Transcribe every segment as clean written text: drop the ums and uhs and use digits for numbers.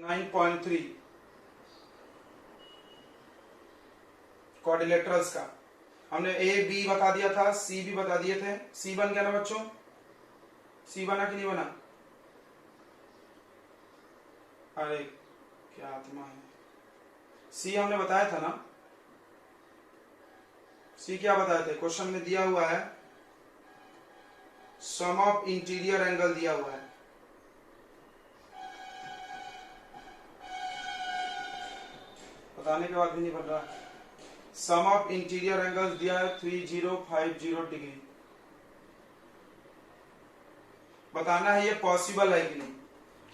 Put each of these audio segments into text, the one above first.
9.3 quadrilaterals का हमने A B बता दिया था, सी भी बता दिए थे। सी बन गया ना बच्चों? सी बना कि नहीं बना? अरे क्या आत्मा है, सी हमने बताया था ना। सी क्या बताए थे? क्वेश्चन में दिया हुआ है सम ऑफ इंटीरियर एंगल दिया हुआ है। बताने के बाद भी नहीं बन रहा। सम ऑफ इंटीरियर एंगल्स दिया है 3050 डिग्री। बताना है ये पॉसिबल है कि नहीं।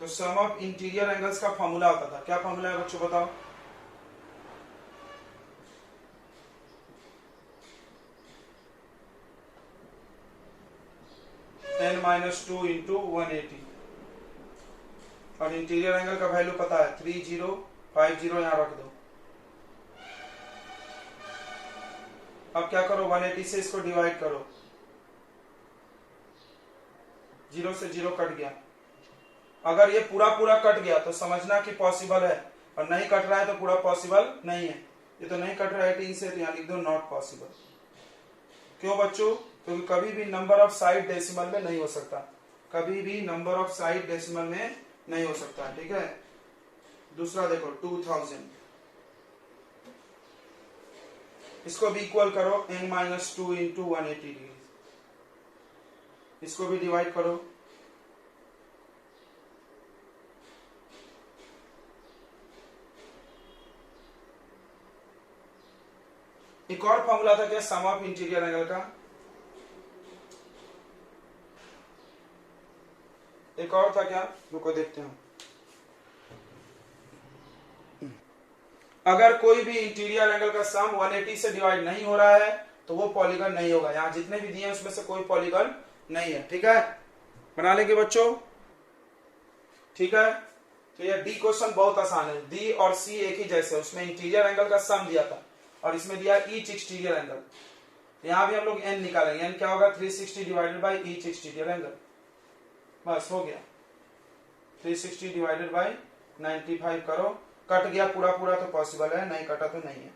तो सम ऑफ इंटीरियर एंगल्स का फॉर्मूला होता था, क्या फॉर्मूला है बच्चों बताओ? n-2 इंटू 180 और इंटीरियर एंगल का वैल्यू पता है 3050, यहां रख दो। अब क्या करो, 180 से इसको डिवाइड करो, 0 से 0 कट गया। अगर ये पूरा पूरा कट गया तो समझना कि पॉसिबल है, और नहीं कट रहा है तो पूरा पॉसिबल नहीं है। ये तो नहीं कट रहा है 18 से, तो यहां लिख दो नॉट पॉसिबल। क्यों बच्चों? क्योंकि कभी भी नंबर ऑफ साइड डेसिमल में नहीं हो सकता, कभी भी नंबर ऑफ साइड डेसिमल में नहीं हो सकता। ठीक है, दूसरा देखो 2000, इसको भी इक्वल करो n-2 इंटू 180 डिग्री, इसको भी डिवाइड करो। एक और फॉर्मूला था क्या सम ऑफ इंटीरियर एंगल का? एक और था क्या? रुको देखते हैं। अगर कोई भी इंटीरियर एंगल का सम 180 से डिवाइड नहीं हो रहा है तो वो पॉलीगन नहीं होगा। यहां जितने भी दिए हैं उसमें से कोई पॉलीगन नहीं है। ठीक है, बना लेंगे बच्चों। ठीक है, तो ये डी क्वेश्चन बहुत आसान है। डी और सी एक ही जैसे, उसमें इंटीरियर एंगल का सम दिया था और इसमें दिया ईच एक्सटीरियर एंगल। यहां भी हम लोग एन निकालेंगे। एन क्या होगा? 360 divided by each exterior angle. बस हो गया, 360 डिवाइडेड बाई 95 करो। कट गया पूरा पूरा तो पॉसिबल है, नहीं कटा तो नहीं है।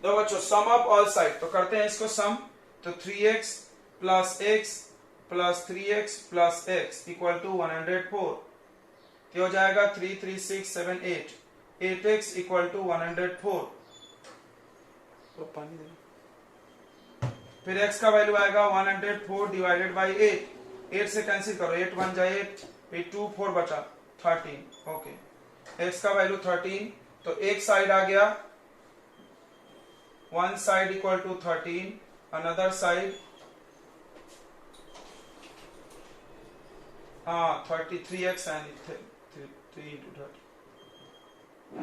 तो बच्चों सम ऑफ ऑल साइड, तो करते हैं इसको सम। तो 3x plus x plus 3x plus x equal to 104। क्या हो जाएगा? 3 3 6 7 8, 8x इक्वल टू 104। तो पानी दे। फिर x का वैल्यू आएगा 104 डिवाइडेड बाई 8। 8 से कैंसिल करो, 8 1 जा 8, फिर 2 4 बचा 13। ओके, x का वैल्यू 13, तो एक साइड आ गया, one side equal to 13, another side 33x and 3 into 30।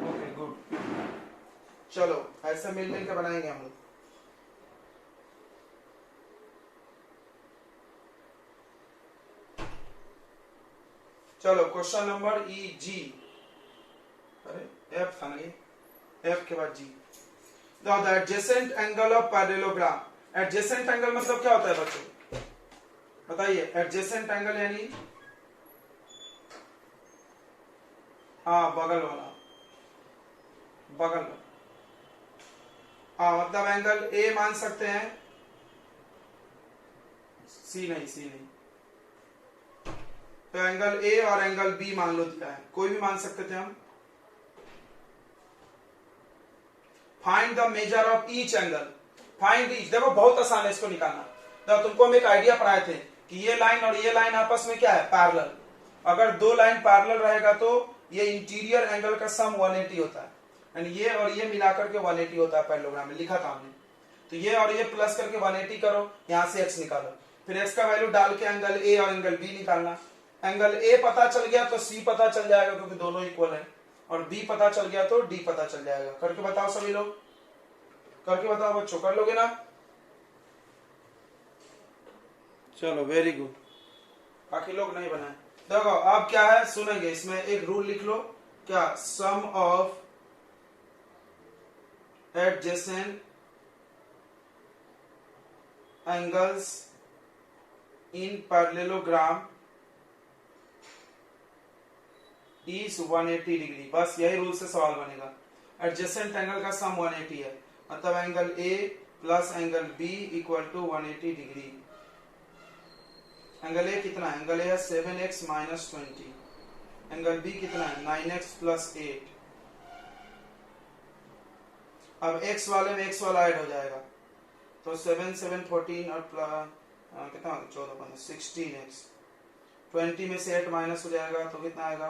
Okay good, चलो ऐसे मिल मिल के बनाएंगे हम लोग। चलो क्वेश्चन नंबर ई जी, अरे एफ था ना ये, एफ के बाद G. The adjacent angle of parallelogram. Adjacent angle मतलब क्या होता है बच्चों बताइए? एडजेसेंट एंगल यानी बगल वाला, बगल वाला। मतलब एंगल ए मान सकते हैं, सी नहीं, सी नहीं। तो एंगल ए और एंगल बी मान लो दिया है, कोई भी मान सकते थे हम। Find the measure of each angle. Find each, देखो बहुत आसान है इसको निकालना। तो तुमको हम एक आइडिया पढ़ाए थे कि ये लाइन और ये लाइन आपस में क्या है? पैरेलल। अगर दो लाइन पैरेलल रहेगा तो ये इंटीरियर एंगल का सम 180 होता है, यानी ये और ये मिलाकर के 180 होता है। पैरेललोग्राम में लिखा था हमने। तो ये और ये प्लस करके 180 करो, यहां से x निकालो, फिर x का वैल्यू डाल के एंगल ए और एंगल बी निकालना। एंगल ए पता चल गया तो सी पता चल जाएगा क्योंकि दोनों इक्वल है, और बी पता चल गया तो डी पता चल जाएगा। करके बताओ सभी लोग, करके बताओ बच्चों, कर लोगे ना? चलो वेरी गुड, बाकी लोग नहीं बनाए। देखो अब क्या है सुनेंगे, इसमें एक रूल लिख लो। क्या? Sum of adjacent angles in parallelogram is 180 degree. बस यही रूल से सवाल बनेगा। एडजेसेंट एंगल का सम 180 है, मतलब angle A plus angle B equal to 180 degree. Angle A कितना है? एंगल ए है 7x माइनस 20। एंगल बी कितना है? 9x plus 8। अब x वाले में x वाला ऐड हो जाएगा, तो 7 7 14 और कितना 14 15 16x। 20 में से 8 माइनस हो जाएगा तो कितना आएगा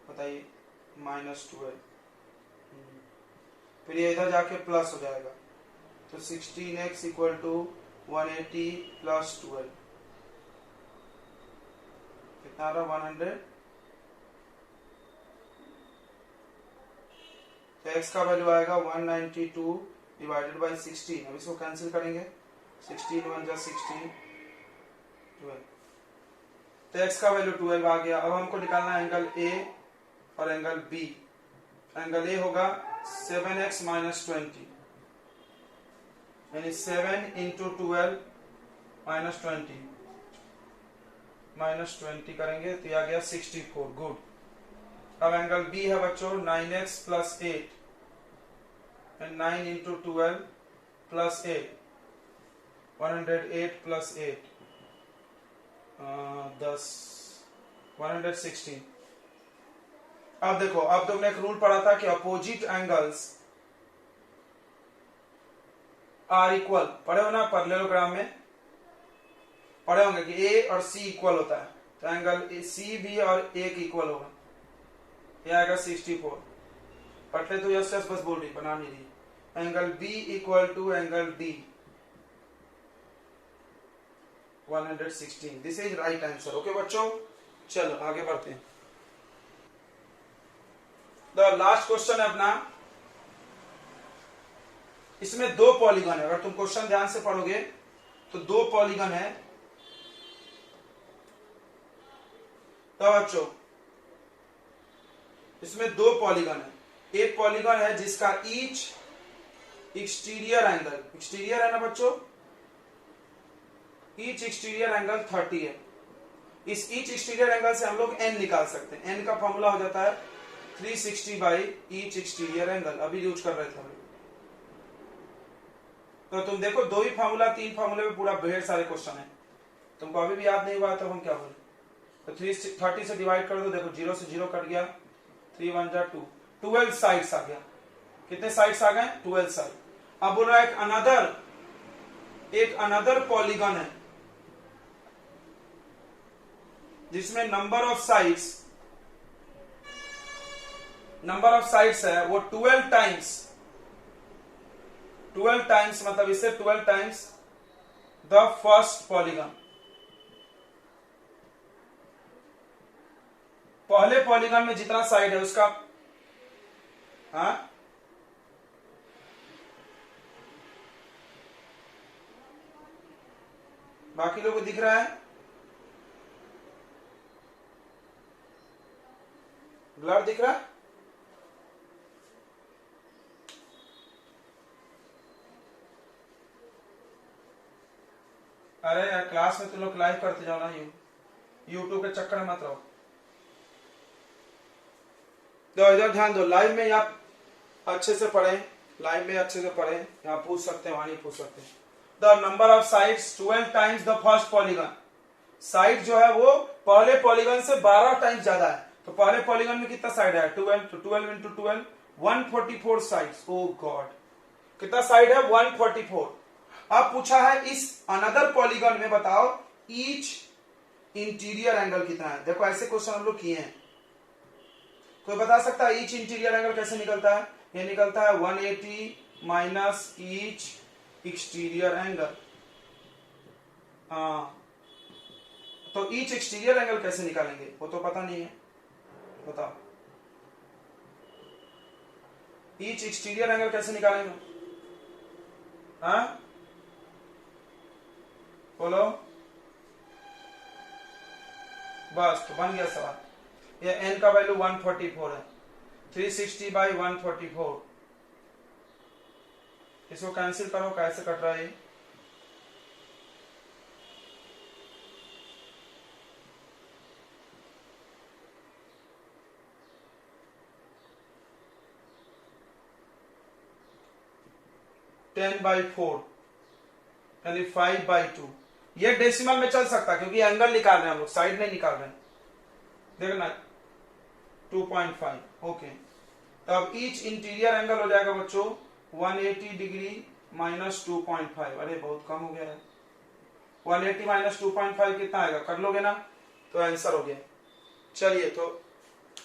बताइए? -12। फिर ये इधर जाके प्लस हो जाएगा, तो 16x इक्वल टू 180 प्लस 12 कितना आ रहा? 100। तो x का वैल्यू आएगा 192 डिवाइडेड बाई 16। अब इसको कैंसिल करेंगे, 16 1 जा 16 12, तो x का वैल्यू 12 आ गया। अब हमको निकालना है एंगल a और एंगल b। एंगल a होगा 7x माइनस 20, यानी 7 इंटू 12 माइनस 20, माइनस 20 करेंगे तो यह आ गया 64। गुड। अब एंगल b है बच्चों 9x plus 8, 9 into 12 plus 8, 108 plus 8 10 116। अब देखो, अब तुमने एक रूल पढ़ा था कि अपोजिट एंगल्स आर इक्वल, पढ़े हो ना पैरेललोग्राम में? पढ़े होंगे कि ए और सी इक्वल होता है, तो एंगल सी भी और ए की इक्वल होगा। यह आएगा 64। पढ़ते तो यस यस बस बोल रही, बना नहीं रही। Angle B equal to angle D 116। This is right answer. Okay बच्चों, चलो आगे बढ़ते हैं। द लास्ट क्वेश्चन है अपना, इसमें दो पॉलीगन है। अगर तुम क्वेश्चन ध्यान से पढ़ोगे तो दो पॉलीगन है। तो बच्चों इसमें दो पॉलीगन है। एक पॉलीगन है जिसका ईच एक्सटीरियर एंगल, एक्सटीरियर है ना बच्चों, ईच एक्सटीरियर एंगल 30 है। इस ईच एक्सटीरियर एंगल से हम लोग n निकाल सकते हैं। n का फॉर्मूला हो जाता है 360 बाई ईच एक्सटीरियर एंगल। अभी यूज कर रहे थे हम। तो तुम देखो, दो ही फॉर्मूला, तीन फॉर्मूले में पूरा ढेर सारे क्वेश्चन है। तुमको अभी भी याद नहीं हुआ तो हम क्या बोले? तो 330 से डिवाइड कर दो, देखो 0 से 0 कट गया, 3 1 जा 2, 12 साइड्स आ गया। कितने साइड्स आ गए? 12 साइड। अब बोल रहा है एक अनदर पॉलीगन है जिसमें नंबर ऑफ साइड्स है वो 12 टाइम्स, मतलब इससे 12 टाइम्स द फर्स्ट पॉलीगन। पहले पॉलीगन में जितना साइड है उसका, हाँ बाकी लोगों को दिख रहा है? ब्लर दिख रहा है? अरे यार, क्लास में तुम लोग लाइव करते जाओ ना, यूट्यूब के चक्कर में मत रहो। तो इधर ध्यान दो, लाइव में आप अच्छे से पढ़ें, यहाँ पूछ सकते हैं, वहां नहीं पूछ सकते। The number of sides 12 times the first polygon. Side जो है वो पहले पॉलीगन से 12 टाइम्स ज्यादा है। तो पहले पॉलीगन में कितना साइड है? 12, तो 12 इंटू 12 144 साइड्स। ओ गॉड, कितना साइड है? 144। अब पूछा है इस अनदर पॉलीगन में बताओ ईच इंटीरियर एंगल कितना है। देखो ऐसे क्वेश्चन हम लोग किए हैं। कोई बता सकता है ईच इंटीरियर एंगल कैसे निकलता है? ये निकलता है 180 माइनस ईच एक्सटीरियर एंगल। हाँ, तो ईच एक्सटीरियर एंगल कैसे निकालेंगे वो तो पता नहीं है, बताओ। ईच एक्सटीरियर एंगल कैसे निकालेंगे? हाँ बोलो, बस तो बन गया सवाल। ये n का वैल्यू 144 है, 360 बाई 144। इसको कैंसिल करो, कैसे कट रहा है? 10/4 यानी 5/2। ये डेसिमल में चल सकता है क्योंकि एंगल निकाल रहे हैं हम लोग, साइड नहीं निकाल रहे हैं। देखना 2.5। ओके, तब ईच इंटीरियर एंगल हो जाएगा बच्चों 180 डिग्री माइनस 2.5। अरे बहुत कम हो गया है। 180 माइनस 2.5 कितना आएगा, कर लोगे ना, तो आंसर हो गया। चलिए, तो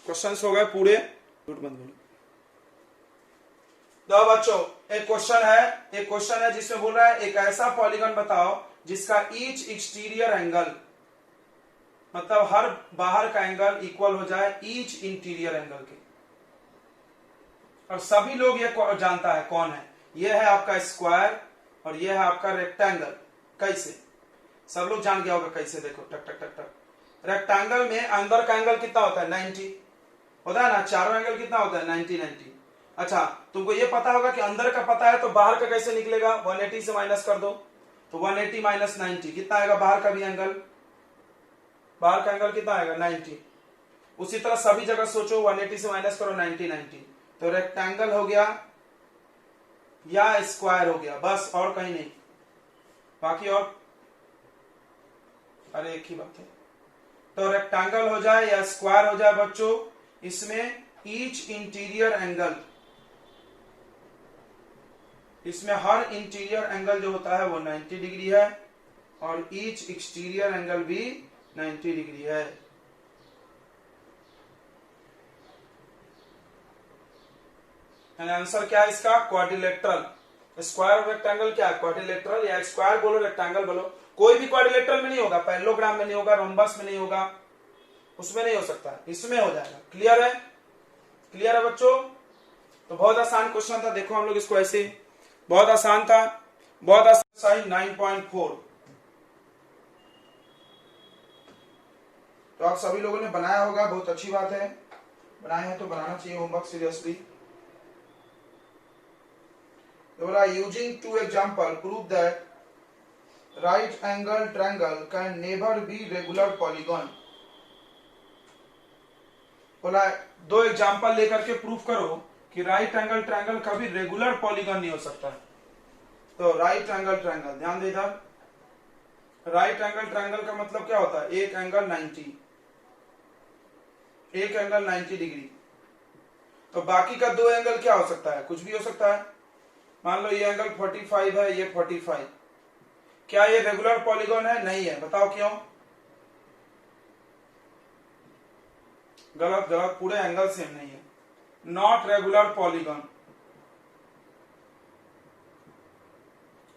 क्वेश्चंस हो गए पूरे। तो बच्चों एक क्वेश्चन है जिसमें बोल रहा है एक ऐसा पॉलीगन बताओ जिसका ईच एक्सटीरियर एंगल, मतलब हर बाहर का एंगल इक्वल हो जाए ईच इंटीरियर एंगल के। और सभी लोग ये जानता है कौन है, ये है आपका स्क्वायर और ये है आपका रेक्टेंगल। कैसे, सब लोग जान गया होगा कैसे। देखो टक टक टक टक, रेक्टेंगल में अंदर का एंगल कितना होता है 90 होता है ना, चारों एंगल कितना होता है 90। अच्छा, तुमको ये पता होगा कि अंदर का पता है तो बाहर का कैसे निकलेगा, 180 से माइनस कर दो तो 180 माइनस 90 कितना आएगा, बाहर का भी एंगल, बाहर का एंगल कितना आएगा 90। उसी तरह सभी जगह सोचो, 180 से माइनस करो 90, तो रेक्टेंगल हो गया या स्क्वायर हो गया, बस और कहीं नहीं, बाकी और अरे एक ही बात है। तो रेक्टेंगल हो जाए या स्क्वायर हो जाए बच्चों, इसमें ईच इंटीरियर एंगल, इसमें हर इंटीरियर एंगल जो होता है वो 90 डिग्री है और ईच एक्सटीरियर एंगल भी 90 डिग्री है। आंसर क्या है इसका, क्वाड्रिलेटरल। स्क्वायर और रेक्टेंगल क्या है, क्वाड्रिलेटरल, या स्क्वायर बोलो रेक्टेंगल बोलो, कोई भी क्वाड्रिलेटरल में नहीं होगा, पैरेललोग्राम में नहीं होगा, रोम्बस में नहीं होगा, उसमें नहीं हो सकता, इसमें हो जाएगा। क्लियर है, क्लियर है बच्चों। तो बहुत आसान क्वेश्चन था, देखो हम लोग इसको ऐसे, बहुत आसान था, बहुत आसान। 9.4 तो आप सभी लोगों ने बनाया होगा, बहुत अच्छी बात है, बनाए हैं तो बनाना चाहिए homework seriously. Using 2 example prove that right angle triangle can never be regular polygon. बोला 2 एग्जाम्पल लेकर के प्रूफ करो कि राइट एंगल ट्रायंगल कभी रेगुलर पॉलीगॉन नहीं हो सकता। तो राइट एंगल ट्रायंगल, ध्यान दे इधर, राइट एंगल ट्रायंगल का मतलब क्या होता है, एक एंगल 90, एक एंगल 90 डिग्री। तो बाकी का 2 एंगल क्या हो सकता है, कुछ भी हो सकता है। मान लो ये एंगल 45 है, ये 45, क्या ये रेगुलर पॉलीगॉन है, नहीं है, बताओ क्यों। गलत गलत, पूरे एंगल सेम नहीं है, not regular polygon,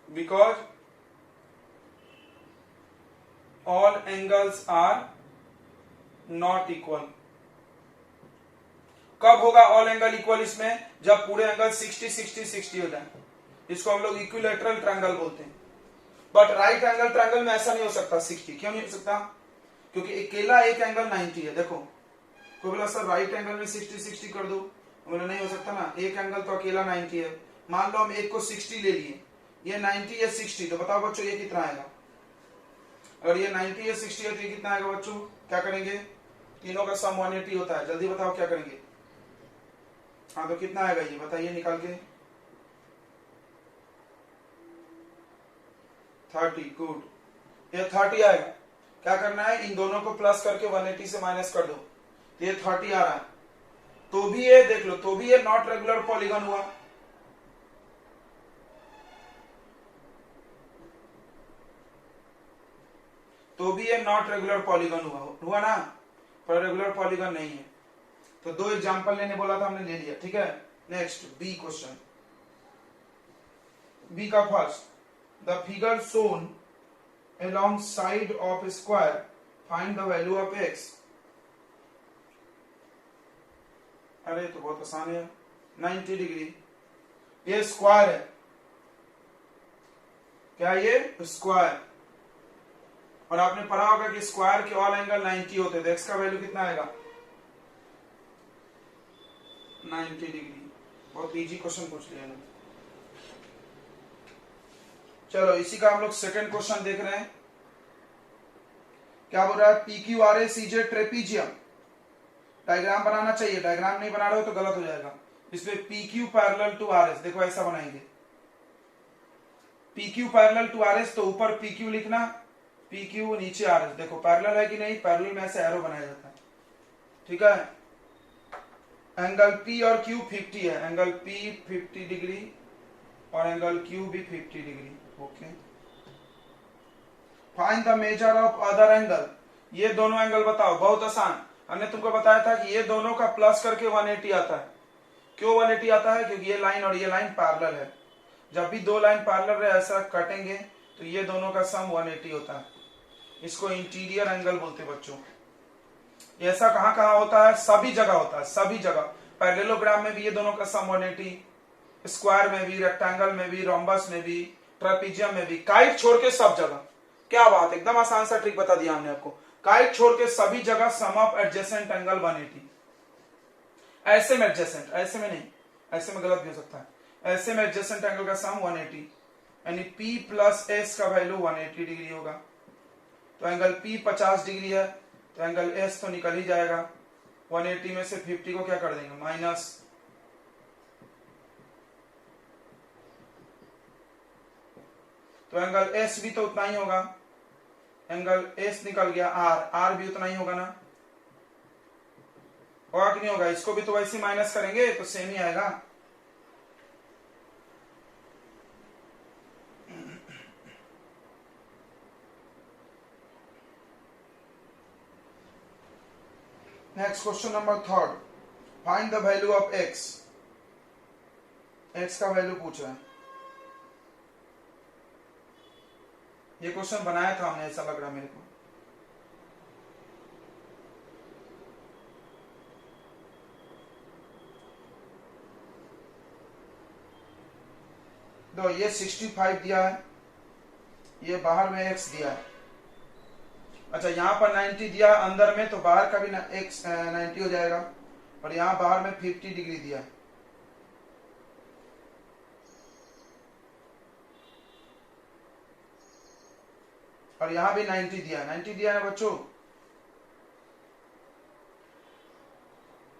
because all angles are not equal. कब होगा ऑल एंगल इक्वल इसमें, जब पूरे एंगल 60 60 60 हो जाए, इसको हम लोग इक्विलैटरल ट्रायंगल बोलते हैं। बट राइट एंगल ट्रायंगल में ऐसा नहीं हो सकता 60, क्यों नहीं हो सकता, क्योंकि अकेला एक एंगल 90 है। देखो कोई बोला सर राइट एंगल में 60 60 कर दो, बोले नहीं हो सकता ना, एक एंगल तो अकेला 90 है। मान लो हम एक को 60 ले लिए, ये 90 या 60, तो बताओ बच्चों ये कितना आएगा, अगर ये 90 या 60 है तो ये कितना आएगा बच्चों, क्या करेंगे, तीनों का सम 180 होता है, जल्दी बताओ क्या करेंगे। हाँ तो कितना आएगा ये बताइए निकाल के, 30, गुड, ये 30 आएगा। क्या करना है, इन दोनों को प्लस करके 180 से माइनस कर दो, तो ये 30 आ रहा है। तो भी ये देख लो, तो भी ये नॉट रेगुलर पॉलीगॉन हुआ। तो भी ये नॉट रेगुलर पॉलीगॉन हुआ ना, पर रेगुलर पॉलीगॉन नहीं है। तो 2 एग्जांपल लेने बोला था, हमने ले लिया, ठीक है। नेक्स्ट बी क्वेश्चन, बी का first, the figure shown along side of square find the value of x। अरे तो बहुत आसान है, 90 डिग्री, ये स्क्वायर है, क्या ये स्क्वायर, और आपने पढ़ा होगा कि स्क्वायर के ऑल एंगल 90 होते हैं, तो x का वैल्यू कितना आएगा 90 डिग्री। बहुत इजी क्वेश्चन पूछ लिया ना। चलो इसी का हम लोग सेकंड क्वेश्चन देख रहे हैं, क्या बोल रहा है, P Q R S is a trapezium. Diagram बनाना चाहिए, डायग्राम नहीं बना रहे हो तो गलत हो जाएगा। इसमें P Q parallel to R S, देखो ऐसा बनाएंगे, P Q parallel to R S, तो ऊपर पी क्यू लिखना, पी क्यू नीचे आर एस। देखो पैरेलल है कि नहीं, पैरेलल में ऐसे एरो बनाया जाता है, ठीक है। एंगल पी और क्यू 50 है, एंगल पी 50 डिग्री और एंगल क्यू भी 50 degree, okay. Find the measure of other angle, ये दोनों एंगल बताओ, बहुत आसान। हमने तुमको बताया था कि ये दोनों का प्लस करके 180 आता है। क्यों 180 आता है? क्योंकि ये लाइन और ये लाइन पैरेलल है। जब भी दो लाइन पैरेलल रहे ऐसा कटेंगे तो ये दोनों का सम 180 होता है। इसको इंटीरियर एंगल बोलते बच्चों। ऐसा कहां कहां होता है? सभी जगह होता है, सभी जगह। पैरेललोग्राम में भी ये दोनों का सम 180, स्क्वायर में भी, रेक्टेंगल में भी, रोम्बस में भी, ट्रेपीजियम में भी, काइट छोड़ के सब जगह। क्या बात, एकदम आसान सा ट्रिक बता दिया हमने आपको। काइट छोड़ के सभी जगह सम ऑफ एडजेसेंट एंगल 180। ऐसे में एडजेसेंट, ऐसे में नहीं, ऐसे में गलत भी हो सकता है। ऐसे में एडजेसेंट एंगल का सम 180, यानी P प्लस S का वैल्यू 180 डिग्री होगा। तो एंगल P 50 डिग्री है, तो एंगल S तो निकल ही जाएगा। 180 में से 50 को क्या कर देंगे? माइनस। तो एंगल S भी तो उतना ही होगा। एंगल S निकल गया, R भी उतना ही होगा ना, होगा कि नहीं होगा? इसको भी तो वैसे माइनस करेंगे तो सेम ही आएगा। Next question number 3, find the value of x। x का वैल्यू पूछ रहा है। ये क्वेश्चन बनाया था हमने, ऐसा लग रहा है मेरे को। दो, ये 65 दिया है, ये बाहर में x दिया है। अच्छा, यहां पर 90 दिया अंदर में, तो बाहर का भी x 90 हो जाएगा, और यहां बाहर में 50 डिग्री दिया है। और यहां भी 90 दिया है, 90 दिया है बच्चों।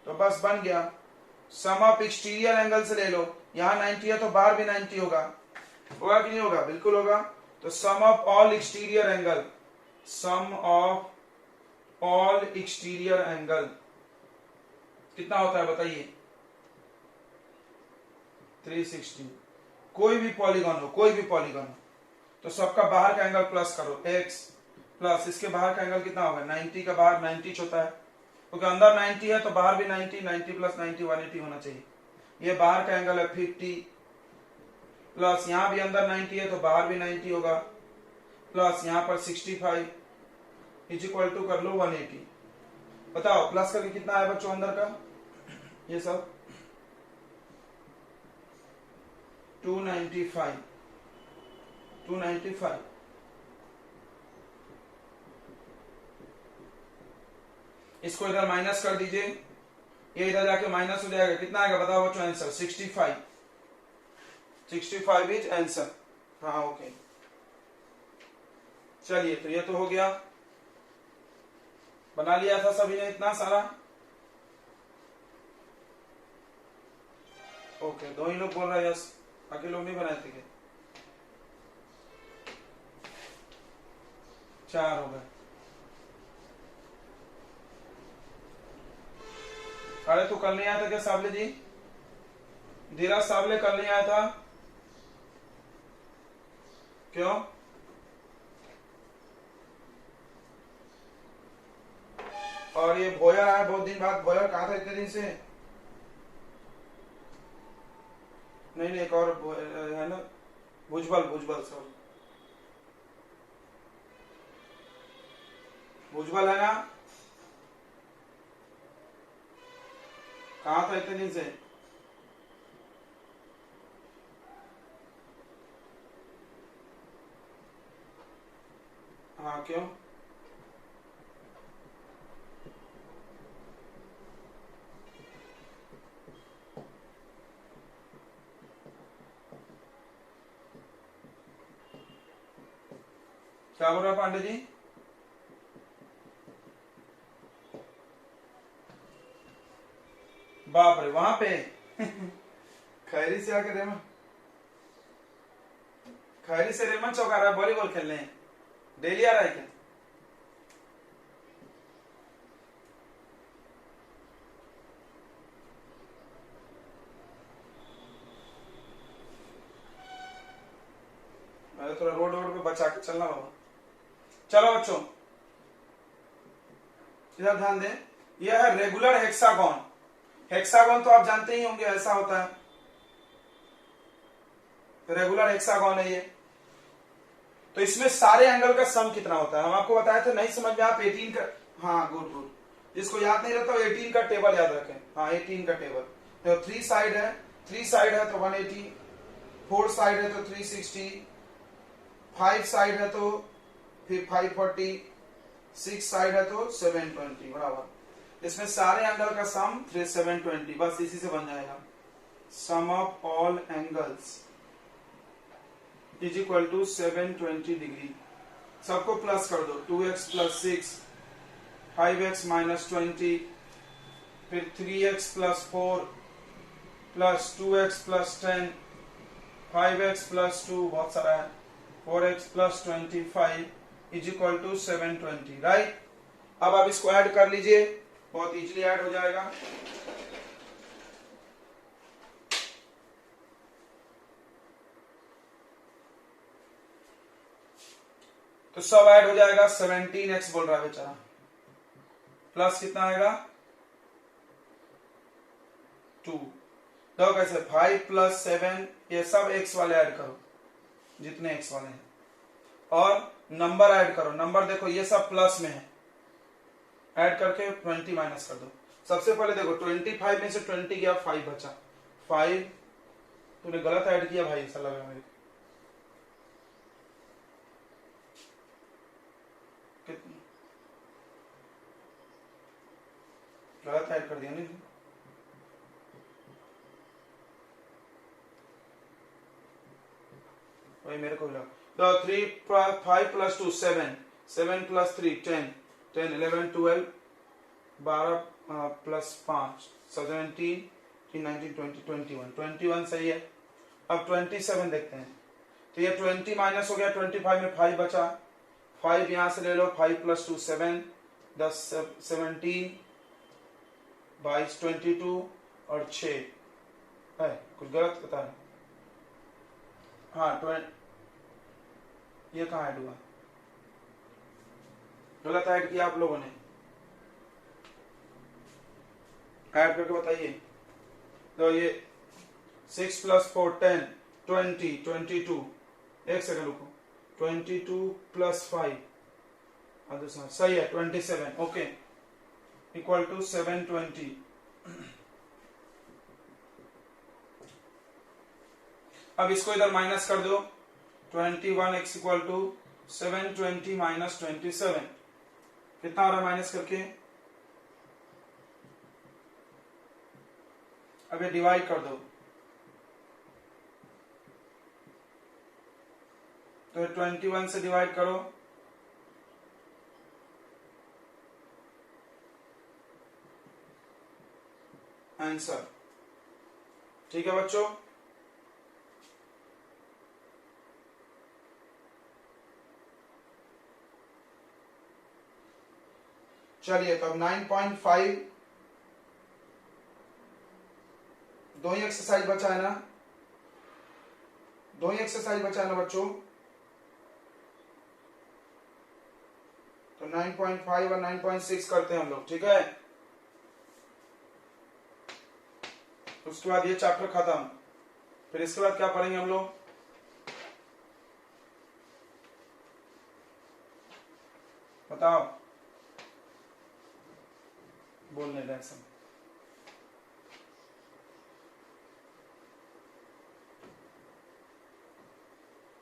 तो बस बन गया। सम ऑफ एक्सटीरियर एंगल से ले लो, यहां 90 है तो बाहर भी 90 होगा, होगा कि नहीं होगा? बिल्कुल होगा। तो sum of all exterior angle, sum of all exterior angle कितना होता है बताइए? 360। कोई भी पॉलीगॉन हो, कोई भी पॉलीगॉन हो, तो सबका बाहर का एंगल प्लस करो, x प्लस इसके बाहर का एंगल कितना होगा? 90 का बाहर 90 होता है, क्योंकि अंदर 90 है तो बाहर भी 90, 90 प्लस 90 180 होना चाहिए। ये बाहर का एंगल है 50, प्लस यहां भी अंदर 90 है तो बाहर भी 90 होगा, प्लस यहां पर 65 इज इक्वल टू कर लो 180। बताओ प्लस करके कितना है बच्चों अंदर का? ये सब 295, 295। इसको इधर माइनस कर दीजिए, ये इधर जाके माइनस हो जाएगा, कितना आएगा बताओ बच्चों आंसर? 65, 65 is answer. हाँ ओके, चलिए तो ये तो हो गया, बना लिया था सभी ने इतना सारा। ओके, दो ही लोग बोल रहे हैं यस, बाकी लोग नहीं बनाए थे क्या? 4 हो गए। अरे तो कल नहीं आया था क्या साबले जी? धीरज साबले कल नहीं आया था क्यों? और ये भोयर आया बहुत दिन बाद। भोयर कहा था इतने दिन से? नहीं नहीं, एक और है ना, भुजबल, भुजबल सॉरी, भुजबल है ना? कहा था इतने दिन से? हाँ क्यों? क्या बोल रहा पांडे जी? बाप रे, वहां पे खैरी से आकर खैरी से रेमन चौक आ रहा है वॉलीबॉल खेलने, डेली आ रहा है क्या? मैं थोड़ा रोड पे बचा के चलना बाबा। चलो बच्चों इधर ध्यान दें, यह है रेगुलर हेक्सागोन। हेक्सागोन तो आप जानते ही होंगे, ऐसा होता है, रेगुलर हेक्सागोन है ये। तो इसमें सारे एंगल का सम कितना होता है हम आपको बताए थे, नहीं समझ में आप 18 का, हाँ गुड गुड, जिसको याद नहीं रहता 18 का टेबल याद रखें। हाँ 18 का टेबल, तो 3 साइड है, 3 साइड है तो 180, 4 साइड है तो 360, 5 साइड है तो फिर 540, 6 साइड है तो 720 बराबर। इसमें सारे एंगल का सम 720, बस इसी से बन जाएगा। Sum of all angles is equal to 720 degree. सबको प्लस कर दो, 2x प्लस 6, 5x माइनस 20, फिर 3x plus 4 plus 2x plus 10, 5x plus 2 बहुत सारा है, 4x plus 25 is equal to 720, right. अब आप इसको ऐड कर लीजिए, बहुत इजीली ऐड हो जाएगा। तो सब ऐड हो जाएगा, 17x बोल रहा है बेचारा, प्लस कितना आएगा 2। तो कैसे 5 प्लस 7, ये सब x वाले ऐड करो जितने x वाले हैं, और नंबर ऐड करो। नंबर देखो ये सब प्लस में है, ऐड करके 20 माइनस कर दो। सबसे पहले देखो 25 में से 20 गया, 5 बचा। 5 तूने गलत ऐड किया भाई, ऐसा लगा मेरे, कितनी गलत ऐड कर दिया नहीं, वही मेरे को लगा। तो 3 5 प्लस 2 7, 7 प्लस 3 10, 10 11 12 12 प्लस 5 17 19 20 21 21 सही है। अब 27 देखते हैं, तो ये 20 माइनस हो गया, 25 में 5 बचा, 5 यहां से ले लो, 5 प्लस 2 7, 10 17 22 22 और 6 है, कुछ गलत बता रहे, हाँ 20, ये कहाँ ऐड हुआ, गलत ऐड किया आप लोगों ने, ऐड करके बताइए। तो ये 6 प्लस 4 10 20 22, एक सेकंड रुको, 22 प्लस 5 सही है 27, ओके, इक्वल टू 720। अब इसको इधर माइनस कर दो, 21 x इक्वल टू 720 माइनस 27, कितना आ रहा माइनस करके, अब ये डिवाइड कर दो, तो 21 से डिवाइड करो, आंसर, ठीक है बच्चों। चलिए तो अब 9.5 दो ही एक्सरसाइज बचा है ना, दो ही एक्सरसाइज बचा है ना बच्चों, तो 9.5 और 9.6 करते हैं हम लोग, ठीक है। उसके बाद ये चैप्टर खत्म, फिर इसके बाद क्या पढ़ेंगे हम लोग, बताओ, बोलने डायरेक्शन,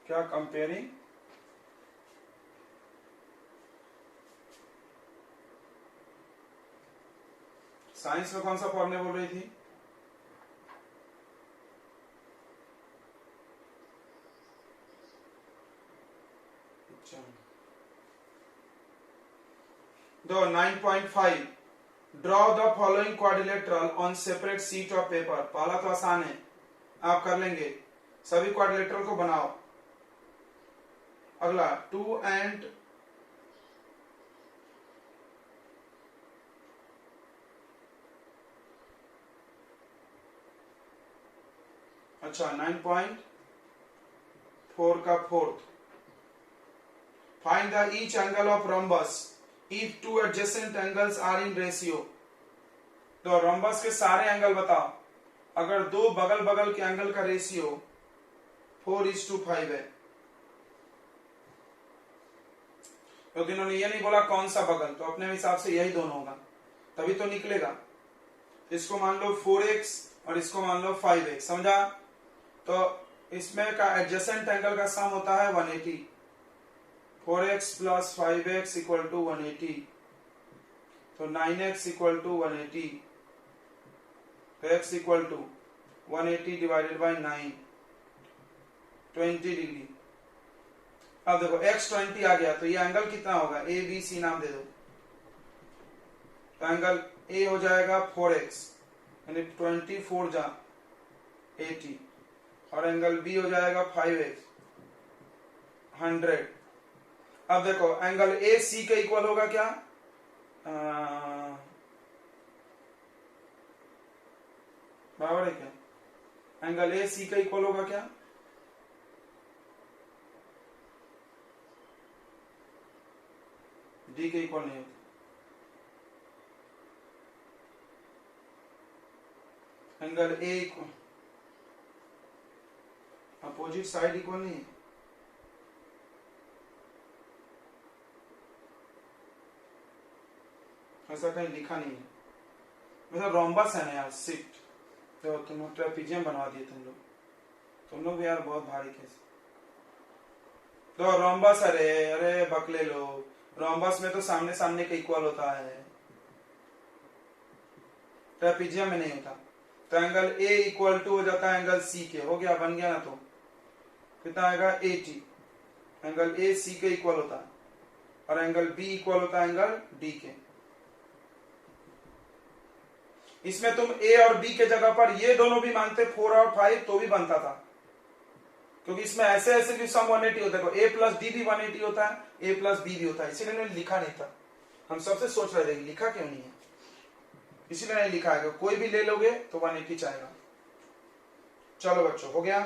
क्या कंपेयरिंग, साइंस में कौन सा पढ़ने बोल रही थी, दो 9.5 draw the following quadrilateral on separate sheet of paper. पहला तो आसान है, आप कर लेंगे, सभी क्वाड्रिलेटरल को बनाओ, अगला 2 and अच्छा 9.4 का fourth, find the each angle of rhombus if two adjacent angles are in ratio। तो rhombus के सारे एंगल बताओ अगर दो बगल बगल के एंगल का रेशियो 4:5 है। तो इन्होंने ये नहीं बोला कौन सा बगल, तो अपने हिसाब से यही दोनों होगा, तभी तो निकलेगा। इसको मान लो 4x और इसको मान लो 5x, समझा। तो इसमें का एडजेसेंट एंगल का सम होता है 180। 4x plus 5x equal to 180, तो 9x इक्वल टू 180, तो x equal to 180 divided by 9, 20 degree. अब देखो x 20 आ गया, तो ये एंगल कितना होगा, ए बी सी नाम दे दो। तो एंगल ए हो जाएगा 4x यानी 24 जा 80, और एंगल बी हो जाएगा 5x 100। अब देखो एंगल ए सी के इक्वल होगा क्या, बराबर है क्या, एंगल ए सी का इक्वल होगा क्या, डी के इक्वल नहीं होता। Angle A equal opposite side equal नहीं है, ऐसा कहीं लिखा नहीं है। मतलब रोम्बस है ना यार, शिफ्ट, तो तुम लोग ट्रेपीजियम बनवा दिए तुम लोग भी यार बहुत भारी केस। तो रोम्बस, अरे अरे बकले लो, रोम्बस में तो सामने सामने का इक्वल होता है, ट्रेपीजियम में नहीं होता। तो एंगल ए इक्वल टू हो जाता है एंगल सी के, हो गया, बन गया ना। तो कितना आएगा 80, एंगल ए सी के इक्वल होता है, और एंगल बी इक्वल होता है एंगल डी के। इसमें तुम ए और बी के जगह पर ये दोनों भी मानते 4 और 5 तो भी बनता था, क्योंकि इसमें ऐसे ऐसे भी सम 180 होता है, ए प्लस डी भी 180 होता है, ए प्लस बी भी होता है, इसीलिए मैंने लिखा नहीं था। हम सबसे सोच रहे थे लिखा क्यों नहीं है, इसीलिए नहीं लिखा है। कोई भी ले लोगे तो 180 चाहेगा। चलो बच्चों हो गया।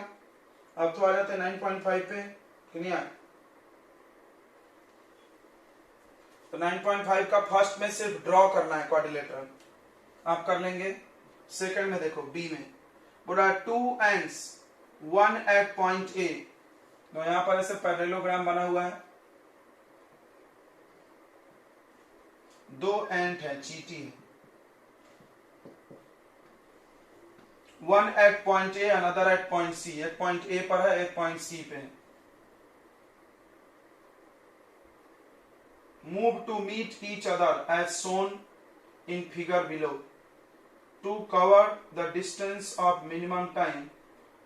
अब तो आ जाते हैं 9.5 पे, कि नहीं आए। तो 9.5 का फर्स्ट में सिर्फ ड्रॉ करना है क्वाड्रिलेटरल, आप कर लेंगे। सेकंड में देखो बी में बोला 2 ends, 1 at point A। तो यहां पर ऐसे पैरेललोग्राम बना हुआ है, 2 एंड है, चीटी है। 1 at point A, another at point C। एक पॉइंट A पर है, एक पॉइंट C पे है। Move to meet each other as shown in figure below to cover the distance of minimum time,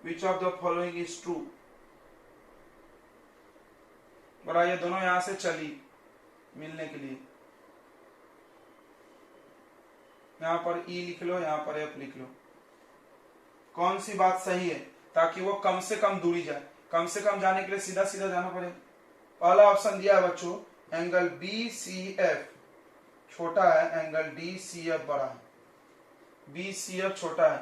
which of the following is true। बड़ा ये दोनों यहां से चली मिलने के लिए, यहां पर E लिख लो, यहां पर F लिख लो। कौन सी बात सही है, ताकि वो कम से कम दूरी जाए। कम से कम जाने के लिए सीधा सीधा जाना पड़ेगा। पहला ऑप्शन दिया है बच्चों, एंगल बी सी एफ छोटा है, एंगल डी सी एफ बड़ा है। बी सी एफ छोटा है,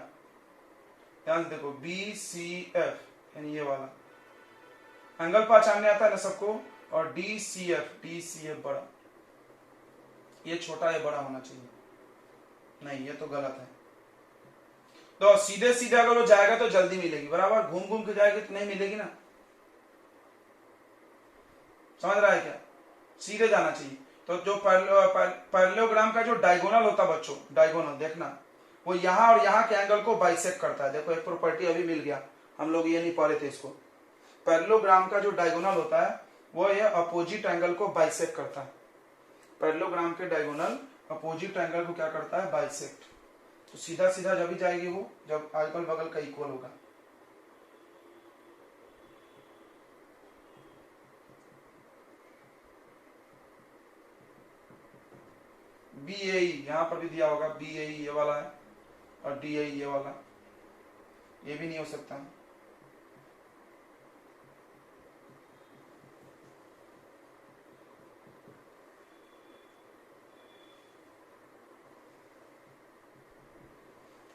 ध्यान से देखो, बी सी एफ यानी ये वाला एंगल पहचानने आता है ना सबको, और डी सी एफ बड़ा, ये छोटा ये बड़ा होना चाहिए। नहीं, ये तो गलत है। तो सीधे सीधे अगर वो जाएगा तो जल्दी मिलेगी, बराबर घूम घूम के जाएगी तो नहीं मिलेगी ना, समझ रहा है क्या, सीधे जाना चाहिए। तो जो पैरेललोग्राम का जो डायगोनल होता है बच्चों, डायगोनल देखना, वो यहाँ और यहाँ के एंगल को बाइसेक्ट करता है। देखो एक प्रॉपर्टी अभी मिल गया, हम लोग ये नहीं पढ़ रहे थे इसको। पैरेललोग्राम का जो डायगोनल होता है वो ये अपोजिट एंगल को बाइसेक्ट करता है। पैरेललोग्राम के डायगोनल अपोजिट एंगल को क्या करता है, बाइसेक्ट। तो सीधा सीधा जब भी जाएगी वो, जब अगल बगल का इक्वल होगा। बी ए यहां पर भी दिया होगा, बी ए ये वाला है, और डी ए ये वाला, ये भी नहीं हो सकता।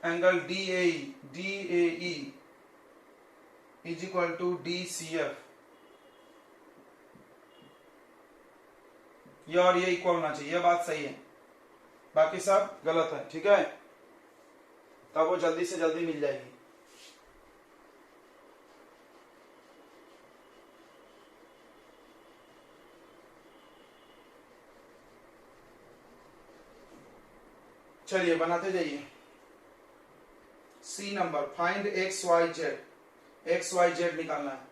Angle D A E is equal to D C F, ये और ये इक्वल होना चाहिए, ये बात सही है, बाकी सब गलत है, ठीक है, तब वो जल्दी से जल्दी मिल जाएगी। चलिए बनाते जाइए। C number, find X Y Z, X Y Z निकालना है।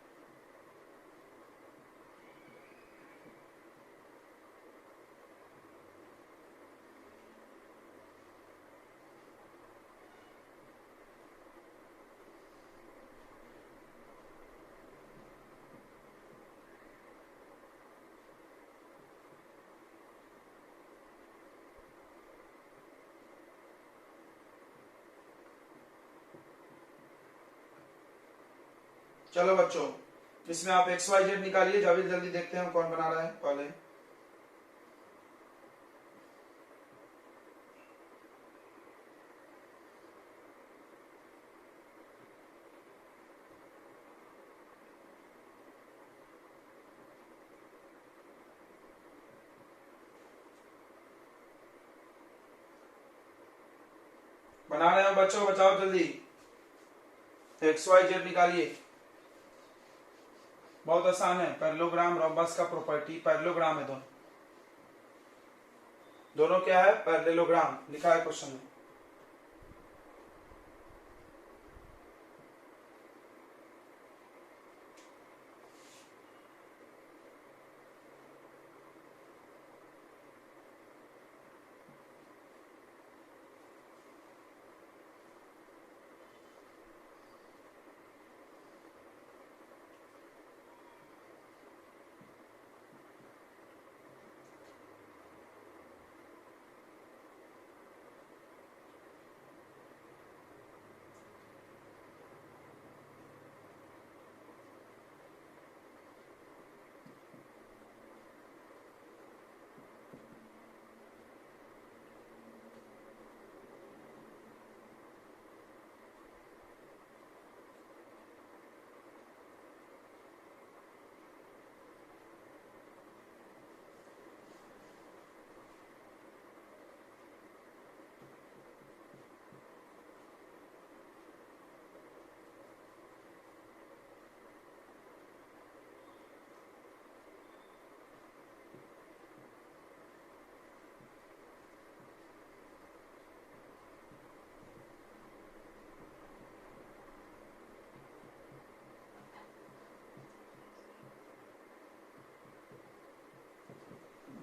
चलो बच्चों, इसमें आप एक्स वाई जेड निकालिए, जल्दी जल्दी देखते हैं कौन बना रहा है पहले। बना रहे हो बच्चों, बचाओ जल्दी, एक्स वाई जेड निकालिए। बहुत आसान है, पैरेललोग्राम रोम्बस का प्रॉपर्टी, पैरेललोग्राम है दोनों, दोनों क्या है, पैरेललोग्राम लिखा है क्वेश्चन में।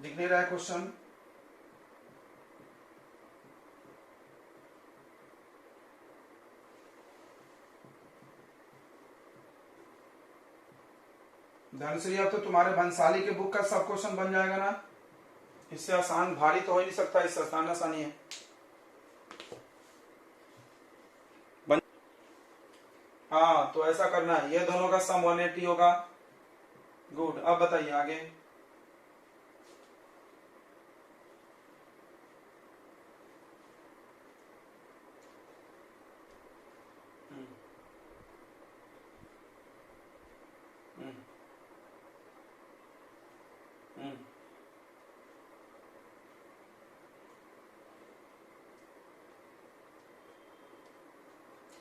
दिख नहीं रहा है क्वेश्चन? ध्यान से, अब तो तुम्हारे भंसाली के बुक का सब क्वेश्चन बन जाएगा ना, इससे आसान भारी तो हो ही नहीं सकता, इससे आसान आसानी है। हाँ तो ऐसा करना है, ये दोनों का सम 180 होगा। गुड, अब बताइए आगे।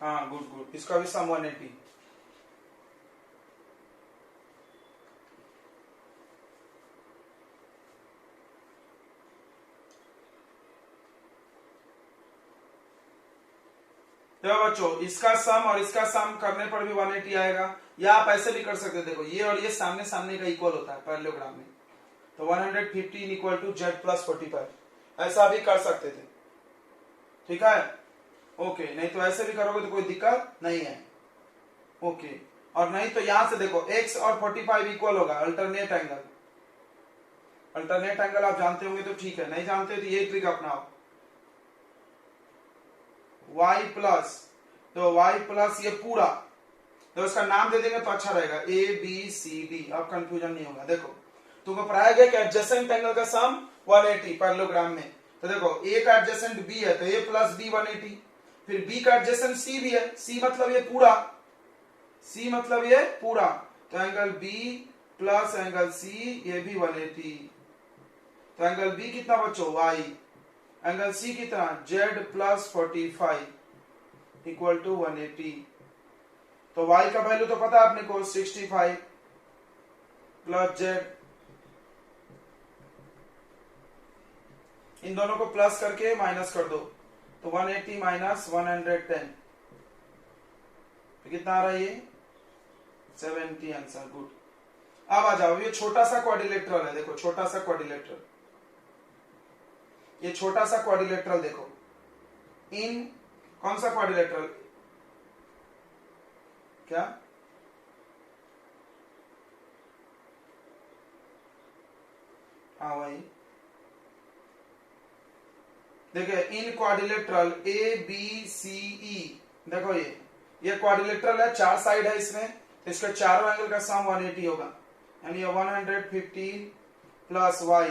हाँ गुड गुड, इसका भी सम 180। देखो बच्चों, इसका सम और इसका सम करने पर भी 180 आएगा, या आप ऐसे भी कर सकते, देखो ये और ये सामने सामने का इक्वल होता है पैरेललोग्राम में, तो 115 इक्वल टू जेड प्लस 45, ऐसा भी कर सकते थे, ठीक है, ओके। नहीं तो ऐसे भी करोगे तो कोई दिक्कत नहीं है, ओके। और नहीं तो यहां से देखो x और 45 इक्वल होगा, अल्टरनेट एंगल, अल्टरनेट एंगल आप जानते होंगे तो ठीक है, नहीं जानते तो ये ट्रिक अपनाओ, y प्लस, तो y प्लस ये पूरा, तो उसका नाम दे देंगे तो अच्छा रहेगा, ABCD, अब कंफ्यूजन नहीं होगा। देखो तुमको पढ़ाया गया कि एडजेसेंट एंगल का सम 180 पैरेललोग्राम में, तो देखो a का एडजेसेंट b है तो a प्लस b 180, फिर बी का एडजेसेंट सी भी है, सी मतलब ये पूरा, सी मतलब ये पूरा, तो angle B plus angle C ये भी 180। तो एंगल बी कितना बच्चों वाई, एंगल सी कितना जेड प्लस 45 इक्वल टू 180। तो वाई का वैल्यू तो पता है अपने को 65 प्लस जेड, इन दोनों को प्लस करके माइनस कर दो, तो 180 माइनस 110 कितना आ रहा है ये 70 आंसर। गुड। अब आ जाओ, ये छोटा सा क्वाड्रिलेटरल है, देखो छोटा सा क्वाड्रिलेटरल, ये छोटा सा क्वाड्रिलेटरल देखो, इन कौन सा क्वाड्रिलेटरल, क्या हाँ वही, देखिए इन क्वाड्रिलेटरल ए बी सी ई, देखो ये क्वाड्रिलेटरल है, चार साइड है इसमें, तो इसका चारों एंगल का सम 180 होगा, यानी 115 प्लस वाई,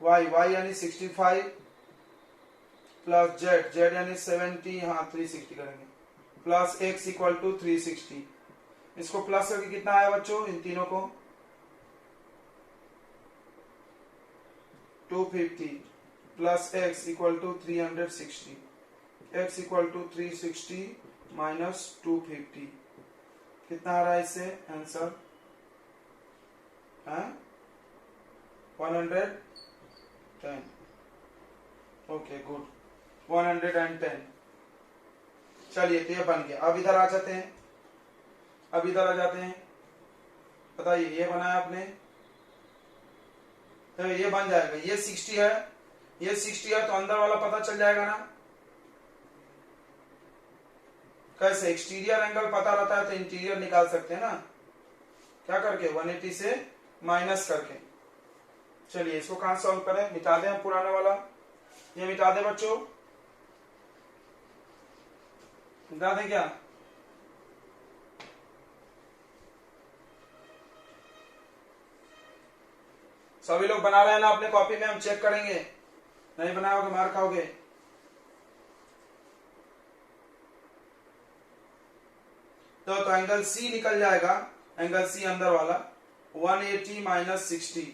वाई वाई यानी 65 प्लस जेड, जेड यानी 70, हाँ 360 करेंगे, प्लस एक्स इक्वल टू 360। इसको प्लस करके कितना आया बच्चों, इन तीनों को 250 plus X equal to 360, X equal to 360 minus 250 कितना आ रहा है इससे आंसर 110। Okay good 110। चलिए तो ये बन गया। अब इधर आ जाते हैं, अब इधर आ जाते हैं, बताइए ये बनाया आपने, तो ये बन जाएगा, ये 60 है, ये 60 है, तो अंदर वाला पता चल जाएगा ना, कैसे एक्सटीरियर एंगल पता रहता है तो इंटीरियर निकाल सकते हैं ना, क्या करके 180 से माइनस करके। चलिए इसको कहां सॉल्व करें, मिटा दें हम पुराना वाला, ये मिटा दें बच्चों, मिटा दें क्या, सभी लोग बना रहे हैं ना अपने कॉपी में, हम चेक करेंगे, नहीं बनाओगे मार खाओगे। तो एंगल सी निकल जाएगा, एंगल सी अंदर वाला 180 माइनस 60,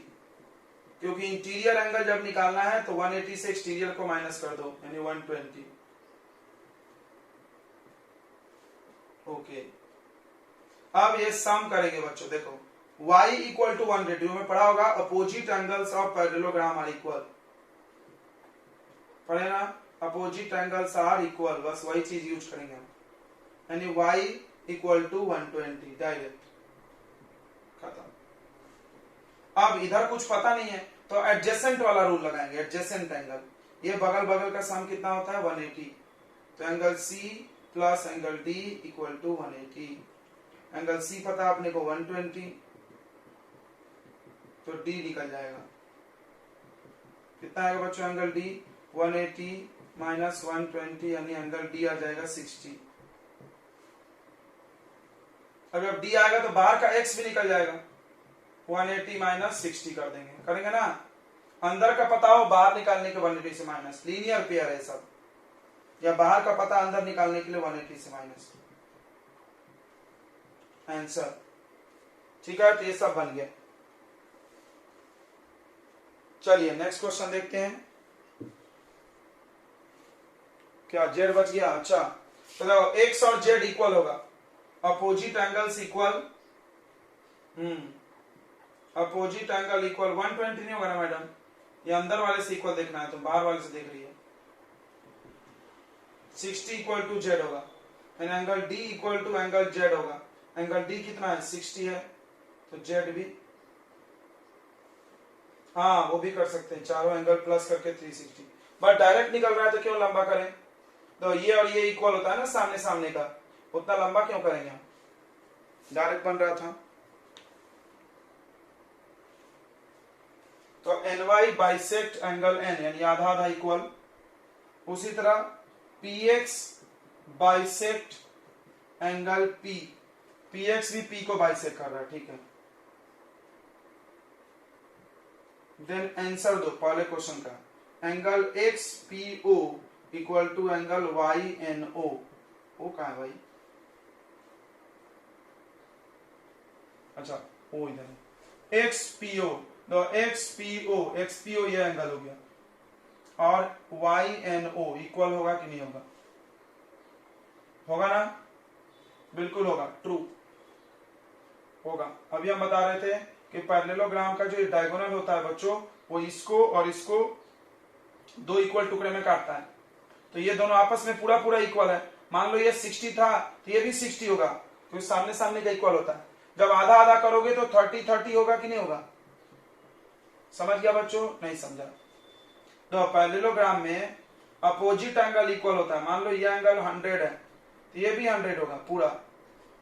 क्योंकि इंटीरियर एंगल जब निकालना है तो 180 से एक्सटीरियर को माइनस कर दो, यानी 120। ओके अब ये सम करेंगे बच्चों, देखो y इक्वल टू 180 में पढ़ा होगा, opposite angles of parallelogram are equal, पढ़े ना, अपोजिट एंगल्स आर इक्वल, बस वही चीज यूज करेंगे हम, यानी y इक्वल टू 120 डायरेक्ट खत्म। अब इधर कुछ पता नहीं है तो एडजेसेंट वाला रूल लगाएंगे, एडजेसेंट एंगल, ये बगल बगल का सम कितना होता है 180, तो angle C plus angle D equal to 180, angle C पता आपने को 120, तो D निकल जाएगा, कितना आएगा बच्चों एंगल D 180 माइनस 120, यानी एंगल D आ जाएगा 60। अब जब D आएगा तो बाहर का x भी निकल जाएगा, 180 माइनस 60 कर देंगे, करेंगे ना, अंदर का पता हो बाहर निकालने के 180 से माइनस, लीनियर पेयर है सब, या बाहर का पता अंदर निकालने के लिए 180 से माइनस आंसर। ठीक है, तो ये सब बन गया। चलिए नेक्स्ट क्वेश्चन देखते हैं, क्या जेड बच गया, अच्छा तो देखो एक्स और जेड इक्वल होगा, opposite angles equal, opposite angle equal 120 नहीं होगा ना मैडम, ये अंदर वाले से इक्वल देखना है, तो बाहर वाले से देख रही है, 60 इक्वल टू जेड होगा, and angle D equal to angle Z होगा, एंगल डी कितना है 60 है, तो जेड भी, हाँ वो भी कर सकते हैं, चारों एंगल प्लस करके 360, बट डायरेक्ट निकल रहा है तो क्यों लंबा करें, तो ये और ये इक्वल होता है ना सामने सामने का, उतना लंबा क्यों करेंगे हम, डायरेक्ट बन रहा था। तो N Y bisect angle N, यानी आधा आधा इक्वल, उसी तरह P X bisect angle P, P X भी पी को बाइसेक्ट कर रहा है, ठीक है। देन आंसर दो पहले क्वेश्चन का, angle X P O equal to angle Y N O. O कहाँ है भाई? अच्छा ओ इधर है। X P O, X P O ये एंगल हो गया, और वाई एन ओ इक्वल होगा कि नहीं होगा? होगा ना? बिल्कुल होगा, ट्रू होगा। अभी हम बता रहे थे कि पैरेललोग्राम का जो डायगोनल होता है बच्चों, वो इसको और इसको दो इक्वल टुकड़े में काटता है, तो ये दोनों आपस में पूरा पूरा इक्वल है। मान लो ये 60 था तो ये भी 60 होगा, तो सामने सामने का इक्वल होता है। जब आधा आधा करोगे तो 30-30 होगा कि नहीं होगा? समझ गया बच्चों? नहीं समझा? तो पैरेललोग्राम में अपोजिट एंगल इक्वल होता है। मान लो ये एंगल 100 है तो ये भी 100 होगा पूरा।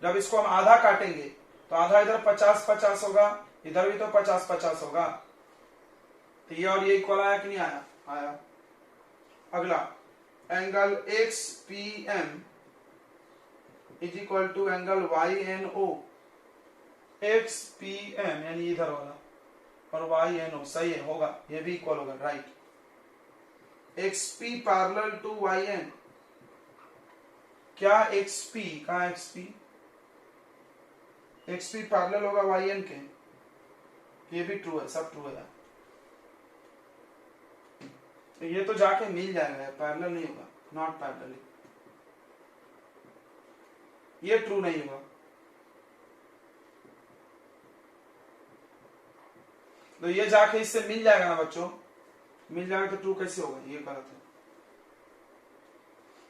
जब इसको हम आधा काटेंगे तो आधा इधर 50-50 होगा, इधर भी तो 50-50 होगा। तो ये और ये इक्वल आया कि नहीं आया? आया। अगला angle X P M is equal to angle Y N O. X P M यानी इधर वाला और वाई एन ओ, सही है, होगा, ये भी इक्वल होगा, right. X P parallel to Y N, क्या एक्स पी, कहा X P? X P parallel होगा वाई एन के, ये भी ट्रू है, सब ट्रू है। तो ये तो जाके मिल जाएगा, पैरेलल नहीं होगा, नॉट पैरेलल, ये ट्रू नहीं होगा। तो ये जाके इससे मिल जाएगा ना बच्चों? मिल जाएगा तो ट्रू कैसे होगा? ये गलत है।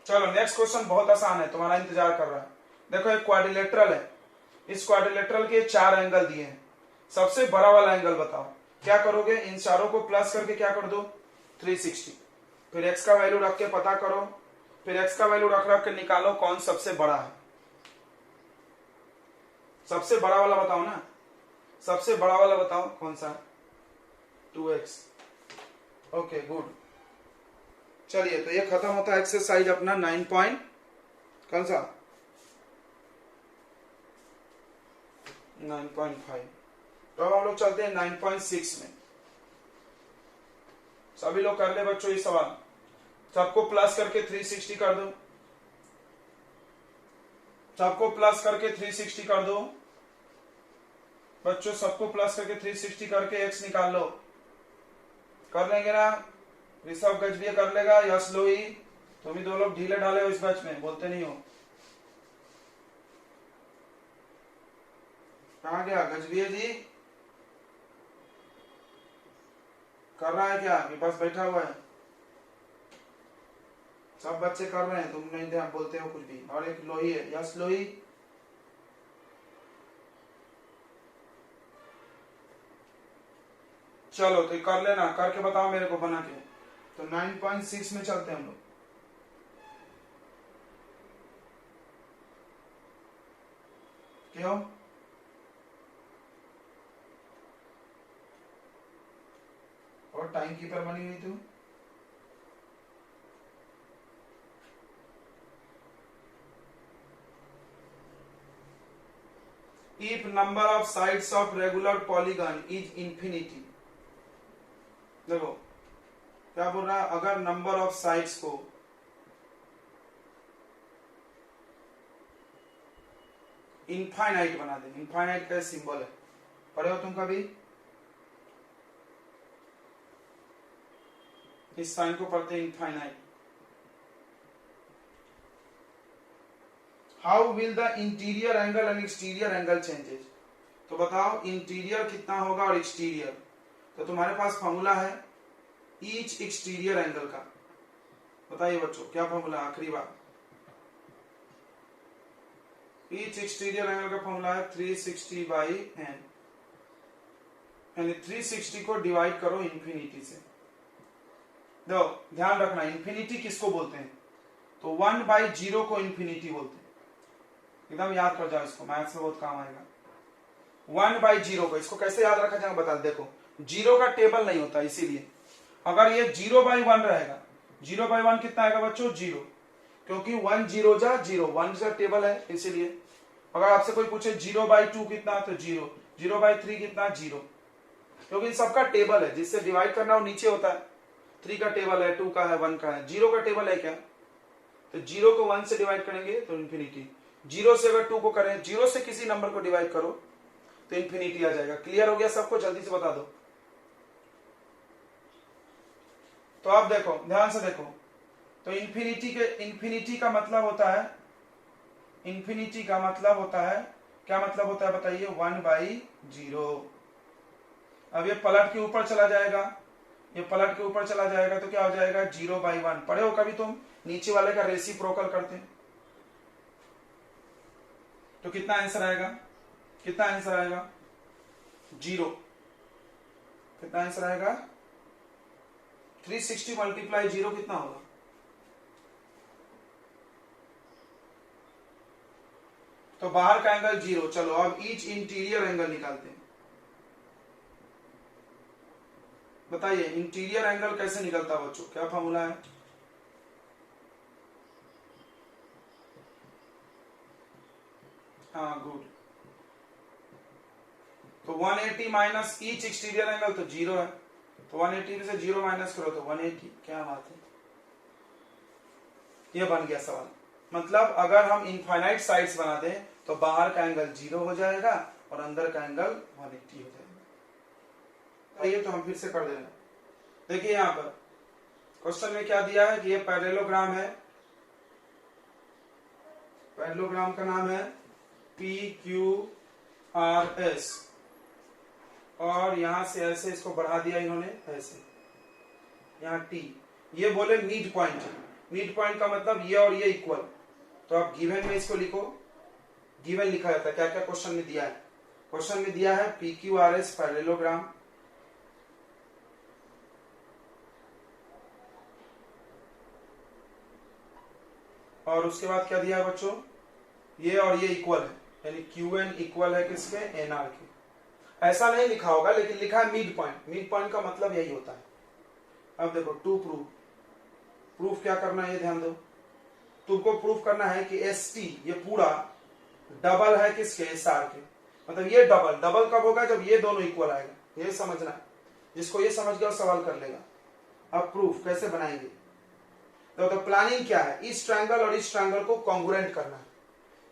चलो नेक्स्ट क्वेश्चन बहुत आसान है, तुम्हारा इंतजार कर रहा है। देखो एक क्वाड्रिलेटरल है, इस क्वाड्रिलेटरल के 4 एंगल दिए हैं, सबसे बड़ा वाला एंगल बताओ। क्या करोगे? इन चारों को प्लस करके क्या कर दो? 360। फिर एक्स का वैल्यू रख के पता करो, फिर एक्स का वैल्यू रख रख के निकालो कौन सबसे बड़ा है। सबसे बड़ा वाला बताओ ना, सबसे बड़ा वाला बताओ कौन सा? 2x। Okay good. चलिए तो ये खत्म होता है एक्सरसाइज अपना 9 पॉइंट कौन सा? 9.5। तो अब हम लोग चलते हैं 9.6 में। सभी लोग कर ले बच्चों ये सवाल, सबको प्लस करके 360 कर दो, सबको प्लस करके 360 कर दो बच्चों, सबको प्लस करके 360 करके एक्स निकाल लो। कर लेंगे ना? ऋषभ गजबीय कर लेगा, यश लोही, तुम ही दो लोग ढीले ढाले हो इस बैच में, बोलते नहीं हो। कहा गया गजबीय जी? कर रहा है क्या? मेरे पास बैठा हुआ है, सब बच्चे कर रहे हैं, तुम नहीं ध्यान बोलते हो कुछ भी। और एक लोही है, यश लोही, चलो तो कर लेना, करके बताओ मेरे को बना के। तो 9.6 में चलते हैं हम लोग। क्यों? और टाइम कीपर बनी हुई तू? If number of sides of regular polygon is infinity, देखो क्या बोल रहा है, अगर नंबर ऑफ साइड्स को इनफाइनाइट बना दे। इनफाइनाइट का सिंबल है, पढ़े हो तुम कभी? इस साइन को पढ़ते हैं infinite. How will the interior angle and exterior angle changes? तो बताओ इंटीरियर कितना होगा और एक्सटीरियर। तो तुम्हारे पास फॉर्मूला है ईच एक्सटीरियर एंगल का, बताइए बच्चों क्या फॉर्मूला? आखिरी बार, ईच एक्सटीरियर एंगल का फॉर्मूला है 360 बाई एन, यानी 360 को डिवाइड करो इन्फिनिटी से। दो ध्यान रखना, इन्फिनिटी किसको बोलते हैं? तो 1/0 को इन्फिनिटी बोलते हैं, एकदम याद कर जाओ इसको, मैथ्स में बहुत काम आएगा। 1/0 को, इसको कैसे याद रखा जाएगा बता। देखो जीरो का टेबल नहीं होता, इसीलिए अगर ये 0/1 रहेगा, 0/1 कितना आएगा बच्चों? 0, क्योंकि 1 0 जा 0, 1 का टेबल है इसीलिए। अगर आपसे कोई पूछे 0/2 कितना, तो 0, 0/3 कितना, 0, क्योंकि इन सबका टेबल है, जिससे डिवाइड करना वो नीचे होता है। 3 का टेबल है, 2 का है, 1 का है, 0 का टेबल है क्या? तो 0 को 1 से डिवाइड करेंगे तो इन्फिनिटी। 0 से अगर 2 को करें, 0 से किसी नंबर को डिवाइड करो तो इन्फिनिटी आ जाएगा। क्लियर हो गया सबको? जल्दी से बता दो। तो आप देखो, ध्यान से देखो, तो इन्फिनिटी का मतलब होता है, इन्फिनिटी का मतलब होता है, क्या मतलब होता है बताइए? 1/0। अब ये पलट के ऊपर चला जाएगा, ये पलट के ऊपर चला जाएगा तो क्या हो जाएगा? 0/1। पढ़े हो कभी तुम? नीचे वाले का रेसिप्रोकल करते हैं तो कितना आंसर आएगा? कितना आंसर आएगा? 0। कितना आंसर आएगा? 360 मल्टीप्लाई 0 कितना होगा? तो बाहर का एंगल 0। चलो अब ईच इंटीरियर एंगल निकालते हैं। बताइए इंटीरियर एंगल कैसे निकलता बच्चों? क्या फॉर्मूला है? हाँ गुड। तो 180 माइनस ईच एक्सटीरियर एंगल तो 0 है, तो 180 में से 0 माइनस करो तो 180। क्या बात है, ये बन गया सवाल। मतलब अगर हम इनफाइनाइट साइड्स बना दें तो बाहर का एंगल 0 हो जाएगा और अंदर का एंगल 180 हो जाएगा। ये तो हम फिर से कर दे रहे हैं। देखिए यहां पर क्वेश्चन में क्या दिया है कि ये पैरेललोग्राम है, पैरेललोग्राम का नाम है PQRS, और यहां से ऐसे इसको बढ़ा दिया इन्होंने ऐसे, यहां T। ये बोले मिड पॉइंट, मिड पॉइंट का मतलब ये और ये इक्वल। तो आप गिवन में इसको लिखो, गिवन लिखा जाता है। क्या क्या क्वेश्चन में दिया है? क्वेश्चन में दिया है PQRS पैरेललोग्राम, और उसके बाद क्या दिया है बच्चों? ये और ये इक्वल है, यानी QN इक्वल है किसके? NR के। ऐसा नहीं लिखा होगा लेकिन लिखा है मिड पॉइंट। मिड पॉइंट का मतलब यही होता है। अब देखो टू प्रूफ क्या करना है ये ध्यान दो। तुमको प्रूफ करना है कि ST ये पूरा डबल है किसके? SR के। मतलब ये डबल कब होगा? जब ये दोनों इक्वल आएगा। ये समझना है, जिसको ये समझ गया सवाल कर लेगा। अब प्रूफ कैसे बनाएंगे? तो प्लानिंग क्या है? इस ट्रायंगल और इस ट्रायंगल को कॉन्ग्रुएंट करना है।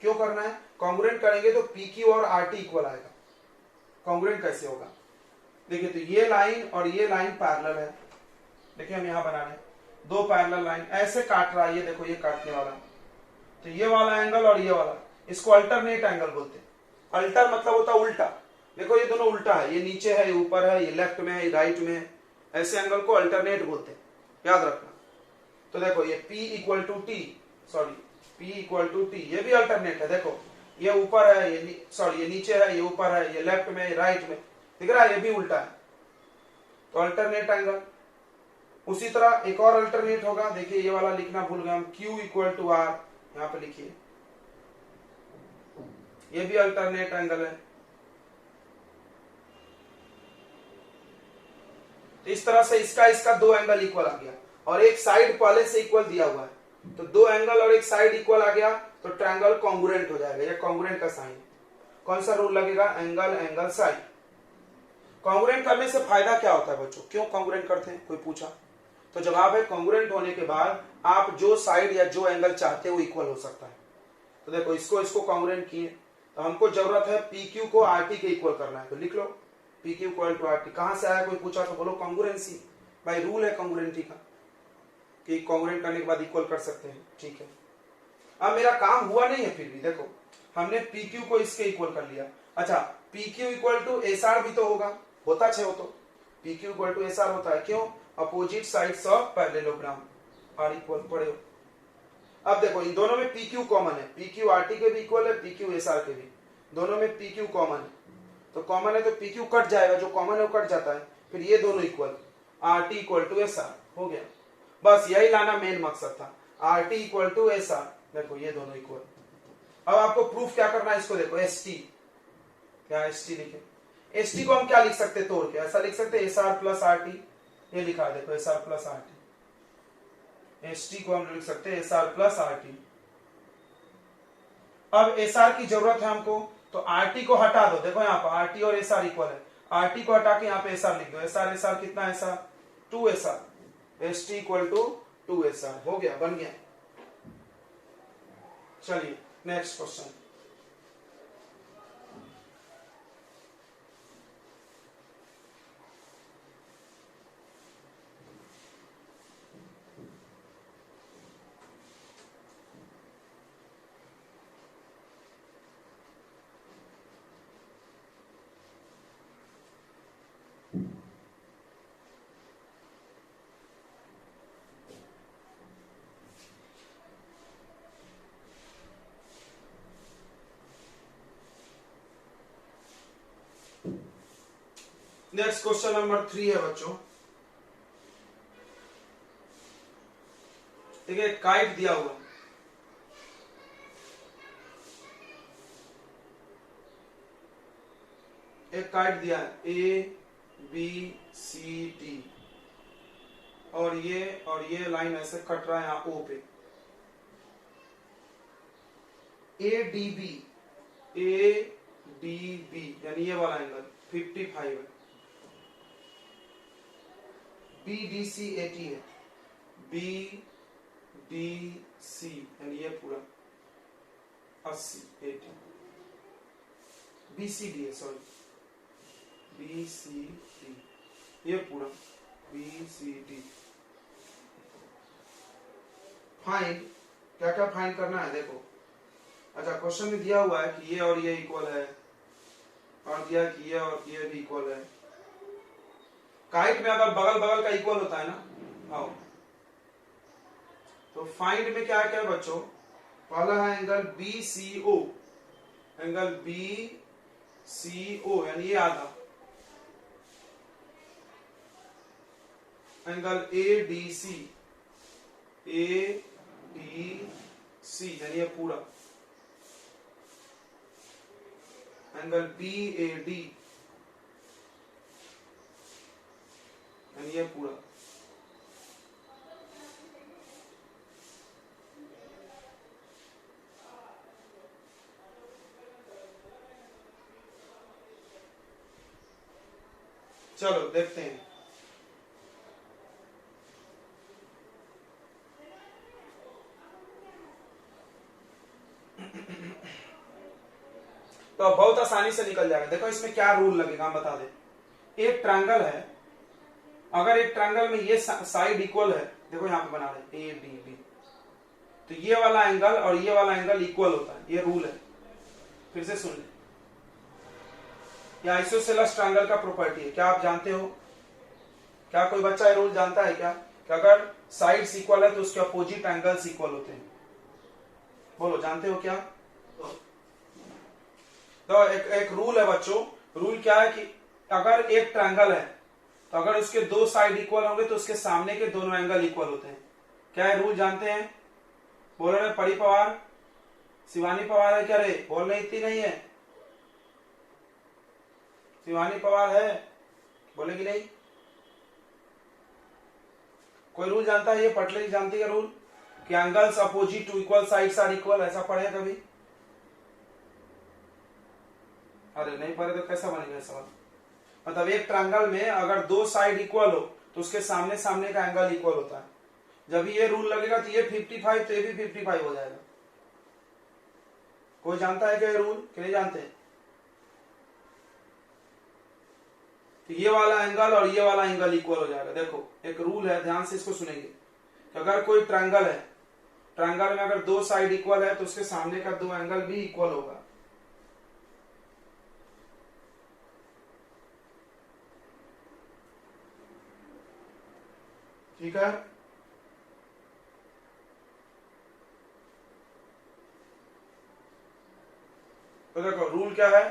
क्यों करना है? कॉन्ग्रुएंट करेंगे तो PQ और RT इक्वल आएगा। कॉन्ग्रुएंट कैसे होगा? देखिए तो ये लाइन और ये लाइन पैरेलल है। देखिए हम यहां बना रहे हैं दो पैरेलल लाइन, ऐसे काट रहा है, ये देखो ये काटने वाला। तो ये वाला एंगल और ये वाला, इसको अल्टरनेट एंगल बोलते हैं। अल्टर मतलब होता है उल्टा। देखो ये दोनों उल्टा है, ये नीचे है, ये ऊपर है, ये लेफ्ट में है, ये राइट में है। ऐसे एंगल को अल्टरनेट बोलते हैं, याद रखना। तो देखो ये P equal to T, sorry P equal to T, ये भी अल्टरनेट है। देखो ये ऊपर है, ये सॉरी ये नीचे है, ये ऊपर है, ये लेफ्ट में, ये राइट में, दिख रहा है? ये भी उल्टा है, तो अल्टरनेट एंगल। उसी तरह एक और अल्टरनेट होगा, देखिए ये वाला लिखना भूल गए हम, Q इक्वल टू R, यहां पे लिखिए, ये भी अल्टरनेट एंगल है। तो इस तरह से इसका दो एंगल इक्वल आ गया, और एक साइड पहले से इक्वल दिया हुआ है, तो दो एंगल और एक साइड इक्वल आ गया तो ट्रायंगल कॉन्ग्रुएंट हो जाएगा। ये कॉन्ग्रुएंट का साइन। कौन सा रूल लगेगा? Angle side. कॉन्ग्रुएंट करने से फायदा क्या होता है बच्चों? क्यों कॉन्ग्रुएंट करते हैं, कोई पूछा? तो जवाब है कॉन्ग्रुएंट होने के बाद आप जो साइड या जो एंगल चाहते हो इक्वल हो सकता है। तो देखो इसको कॉन्ग्रुएंट किए, तो हमको जरूरत है PQ को RT के इक्वल करना है, तो लिख लो PQ इक्वल टू RT। कहां से आया? कोई पूछा तो बोलो कॉन्ग्रुएंसी, भाई रूल है कॉन्ग्रुएंटी का कि कॉन्ग्रुएंट करने के बाद इक्वल कर सकते हैं। ठीक है, अब मेरा काम हुआ नहीं है, फिर भी देखो हमने PQ को इसके इक्वल कर लिया। अच्छा PQ इक्वल टू SR भी तो होता है, तो PQ इक्वल टू SR होता है। क्यों? Opposite sides of parallelogram are equal. पढ़े हो? अब देखो इन दोनों में PQ कॉमन है, PQ RT के भी इक्वल है, PQ SR के भी, दोनों में PQ कॉमन है। तो कॉमन है तो PQ कट जाएगा, जो कॉमन है वो कट जाता है, फिर ये दोनों equal, RT equal to SR हो गया। बस यही लाना मेन मकसद था, RT इक्वल टू SR। देखो ये दोनों इक्वल। अब आपको प्रूफ क्या करना है? इसको देखो ST, क्या ST लिखे? ST को हम क्या लिख सकते हैं तोड़ के? ऐसा लिख सकते हैं SR प्लस RT, ये लिखा है देखो SR प्लस RT। ST को हम लिख सकते हैं SR प्लस RT। अब SR की जरूरत है हमको, तो RT को हटा दो। देखो यहाँ पर RT और SR इक्वल है, RT को हटा के यहाँ पे SR लिख दो। SR कितना है? SR 2SR, S T equal to 2SR। हो गया, बन गया। चलिए next question. Next question number 3 है बच्चों। देखिए काइट दिया हुआ, एक काइट दिया है ABCD और ये लाइन ऐसे कट रहा है यहां O पे। ADB यानी ये वाला एंगल 55 है। BDC 80 है। BDC यानी ये पूरा 80 80। BCD है, सॉरी BCD ये पूरा BCD। फाइंड, क्या क्या फाइंड करना है देखो। अच्छा क्वेश्चन में दिया हुआ है कि ये और ये इक्वल है, और दिया कि ये और ये भी इक्वल है। काइट में अगर बगल बगल का इक्वल होता है ना, आओ तो फाइंड में क्या क्या है बच्चों। पहला है एंगल BCO, एंगल BCO यानी ये आधा। एंगल ADC यानी ये पूरा। एंगल BAD यानी ये पूरा। चलो देखते हैं। तो बहुत आसानी से निकल जाएगा। देखो इसमें क्या रूल लगेगा हम बता दें। एक ट्रायंगल है, अगर एक ट्रायंगल में ये साइड इक्वल है, देखो यहां पे बना रहे ADB, तो ये वाला एंगल और ये वाला एंगल इक्वल होता है, ये रूल है। फिर से सुन ले, ये आइसोसेलेस ट्रायंगल का प्रॉपर्टी है। क्या आप जानते हो? क्या कोई बच्चा ये रूल जानता है क्या कि अगर साइड्स इक्वल है तो उसके अपोजिट एंगल्स इक्वल होते हैं? बोलो, जानते हो क्या? तो एक रूल है बच्चों। रूल क्या है कि अगर एक ट्रायंगल है तो अगर उसके दो साइड इक्वल होंगे तो उसके सामने के दोनों एंगल इक्वल होते हैं। क्या है रूल, जानते हैं? बोल रहे परी पवार, शिवानी पवार है क्या रे? बोल रहे इतनी नहीं है। शिवानी पवार है, बोलेगी नहीं? कोई रूल जानता है? ये पटले जानती है रूल कि angles opposite to equal sides are equal, ऐसा पढ़े कभी? अरे नहीं पढ़े तो कैसा बनेगा सवाल? मतलब एक ट्रायंगल में अगर दो साइड इक्वल हो तो उसके सामने सामने का एंगल इक्वल होता है। जब ये रूल लगेगा तो ये 55 तो ये भी 55 हो जाएगा। कोई जानता है क्या ये रूल कि नहीं जानते? तो ये वाला एंगल और ये वाला एंगल इक्वल हो जाएगा। देखो एक रूल है, ध्यान से इसको सुनेंगे कि अगर कोई ट्रायंगल है, ट्रायंगल में अगर दो साइड इक्वल है तो उसके सामने का दो एंगल भी इक्वल होगा। ठीक है? तो देखो रूल क्या है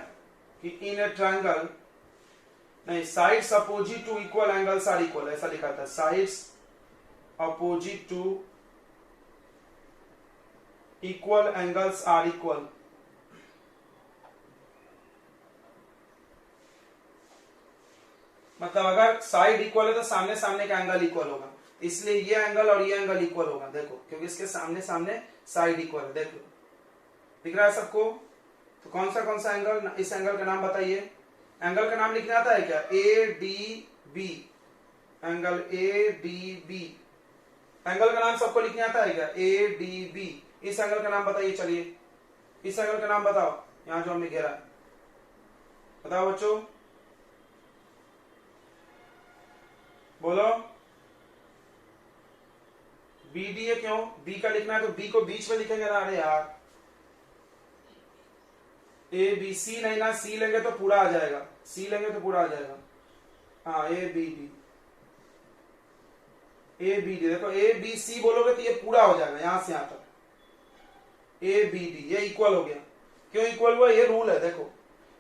कि इन ए ट्रायंगल, नहीं, sides opposite to equal angles are equal, ऐसा लिखा था। Sides opposite to equal angles are equal. मतलब अगर साइड इक्वल है तो सामने सामने का एंगल इक्वल होगा, इसलिए ये एंगल और ये एंगल इक्वल होगा। देखो क्योंकि इसके सामने सामने साइड इक्वल है। देख लो, दिख रहा है सबको? तो कौन सा एंगल, इस एंगल का नाम बताइए। एंगल का नाम लिखना आता है क्या? ADB angle A D B. Angle का नाम सबको लिखने आता है क्या? A D B. इस एंगल का नाम बताइए, चलिए इस एंगल का नाम बताओ, यहां जो हमने घेरा, बताओ बच्चों, बोलो। बी डी है, क्यों बी का लिखना है? तो बी को बीच में लिखेंगे ना, अरे यार ए बी सी नहीं ना, सी लेंगे तो पूरा आ जाएगा, सी लेंगे तो पूरा आ जाएगा। हाँ A B D, A B D, देखो ए बी सी बोलोगे तो ये पूरा हो जाएगा यहां से यहां तक, ए बी डी, ये इक्वल हो गया। क्यों इक्वल हुआ? ये रूल है, देखो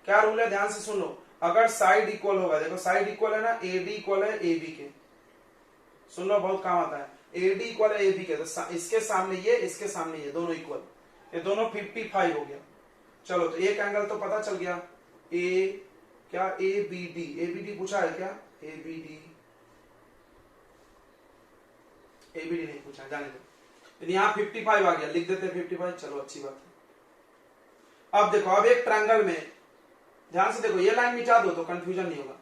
क्या रूल है, ध्यान से सुन लो। अगर साइड इक्वल होगा, देखो साइड इक्वल है ना, ए डी इक्वल है ए बी के, सुन लो बहुत काम आता है। ए डी इक्वल है ए बी के, तो इसके सामने ये, इसके सामने ये, दोनों इक्वल, ये दोनों 55 हो गया। चलो तो एक एंगल तो पता चल गया, ए क्या, A B D, A B D पूछा है क्या? A B D, A B D नहीं पूछा, जाने दो। यहाँ 55 आ गया, लिख देते 55, चलो अच्छी बात है। अब देखो, अब एक ट्रायंगल में ध्यान से देखो, ये लाइन मिटा दो तो कंफ्यूजन नहीं होगा।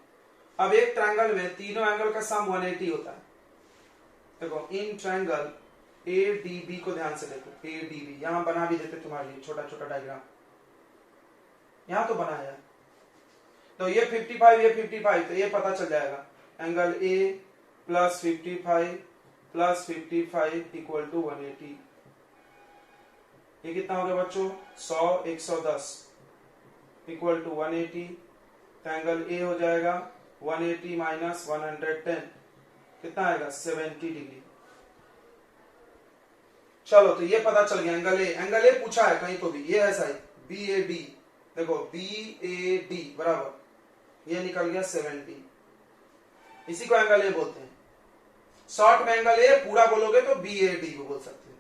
अब एक ट्रायंगल में तीनों एंगल का सम 180 होता है। देखो in triangle A D B को ध्यान से देखो, ए डी बी, यहां बना भी देते तुम्हारे लिए छोटा छोटा डायग्राम, यहां तो बनाया है। तो ये 55, ये 55, तो ये पता चल जाएगा angle A plus 55 plus 55 equal to 180। ये कितना हो गया बच्चों? 100, 110 इक्वल टू 180। तो एंगल ए हो जाएगा 180 माइनस 110, कितना आएगा? 70 डिग्री। चलो तो ये पता चल गया एंगल ए। एंगल ए पूछा है कहीं तो भी, ये है साइड बी ए डी, देखो बी ए डी बराबर, ये निकल गया 70, इसी को एंगल ए बोलते हैं। शॉर्ट में एंगल ए पूरा बोलोगे तो बी ए डी को बोल सकते हैं।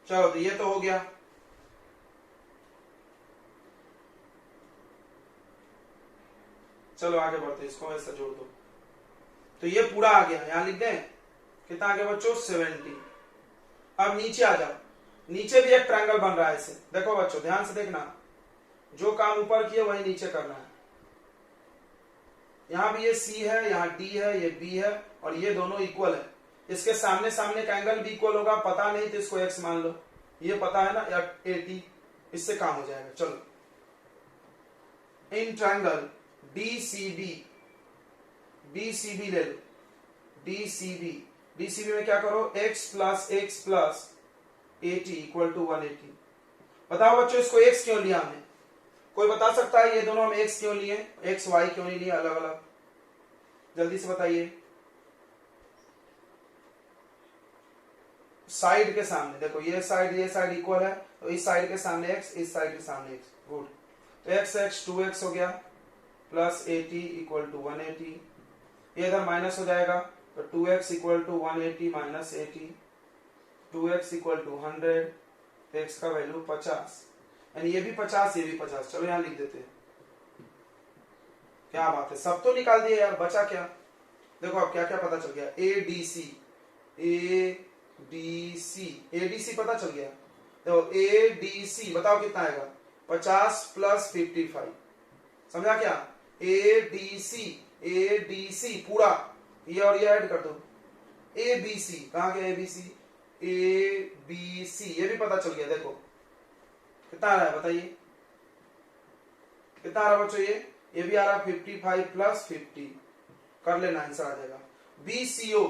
चलो तो ये तो हो गया। चलो आगे बढ़ते, इसको ऐसा जोड़ दो, तो ये पूरा आ गया, यहां लिख दें, कितना आ गया बच्चों? 70। अब नीचे आ जाओ, नीचे भी एक ट्रायंगल बन रहा है ऐसे, देखो बच्चों ध्यान से देखना, जो काम ऊपर किए वही नीचे करना है। यहां भी ये सी है, यहाँ डी है, ये बी है, और ये दोनों इक्वल है। इसके सामने सामने का एंगल भी इक्वल होगा, पता नहीं तो इसको एक्स मान लो, ये पता है ना, या 80, इससे काम हो जाएगा। चलो इन ट्रायंगल DCB, DCB ले लो, DCB, DCB में क्या करो, x plus X plus 80 equal to 180। बताओ बच्चों इसको x क्यों लिया हमने? कोई बता सकता है ये दोनों हम x क्यों लिए, x y क्यों नहीं लिए अलग अलग? जल्दी से बताइए। साइड के सामने देखो, ये साइड इक्वल है, तो इस साइड के सामने x, इस साइड के सामने x, गुड। तो x 2x हो गया प्लस 80 इक्वल टू 180, ये इधर माइनस हो जाएगा, तो 2x equal to 180 minus 80, 2x equal to 100, x का वैल्यू 50, यानी ये भी 50, ये भी 50। चलो यहां लिख देते हैं। क्या बात है, सब तो निकाल दिए यार, बचा क्या? देखो अब क्या क्या पता चल गया, ADC, ADC पता चल गया। देखो ADC बताओ कितना आएगा, 50 प्लस 55, समझा क्या? ADC पूरा, ये और ये ऐड कर दो, ABC, कहां गया ABC? ABC, ये भी पता चल गया। देखो कितना आ रहा है बताइए, कितना आ रहा है बच्चों? ये भी आ रहा है 55 प्लस 50, कर लेना, आंसर आ जाएगा। BCO,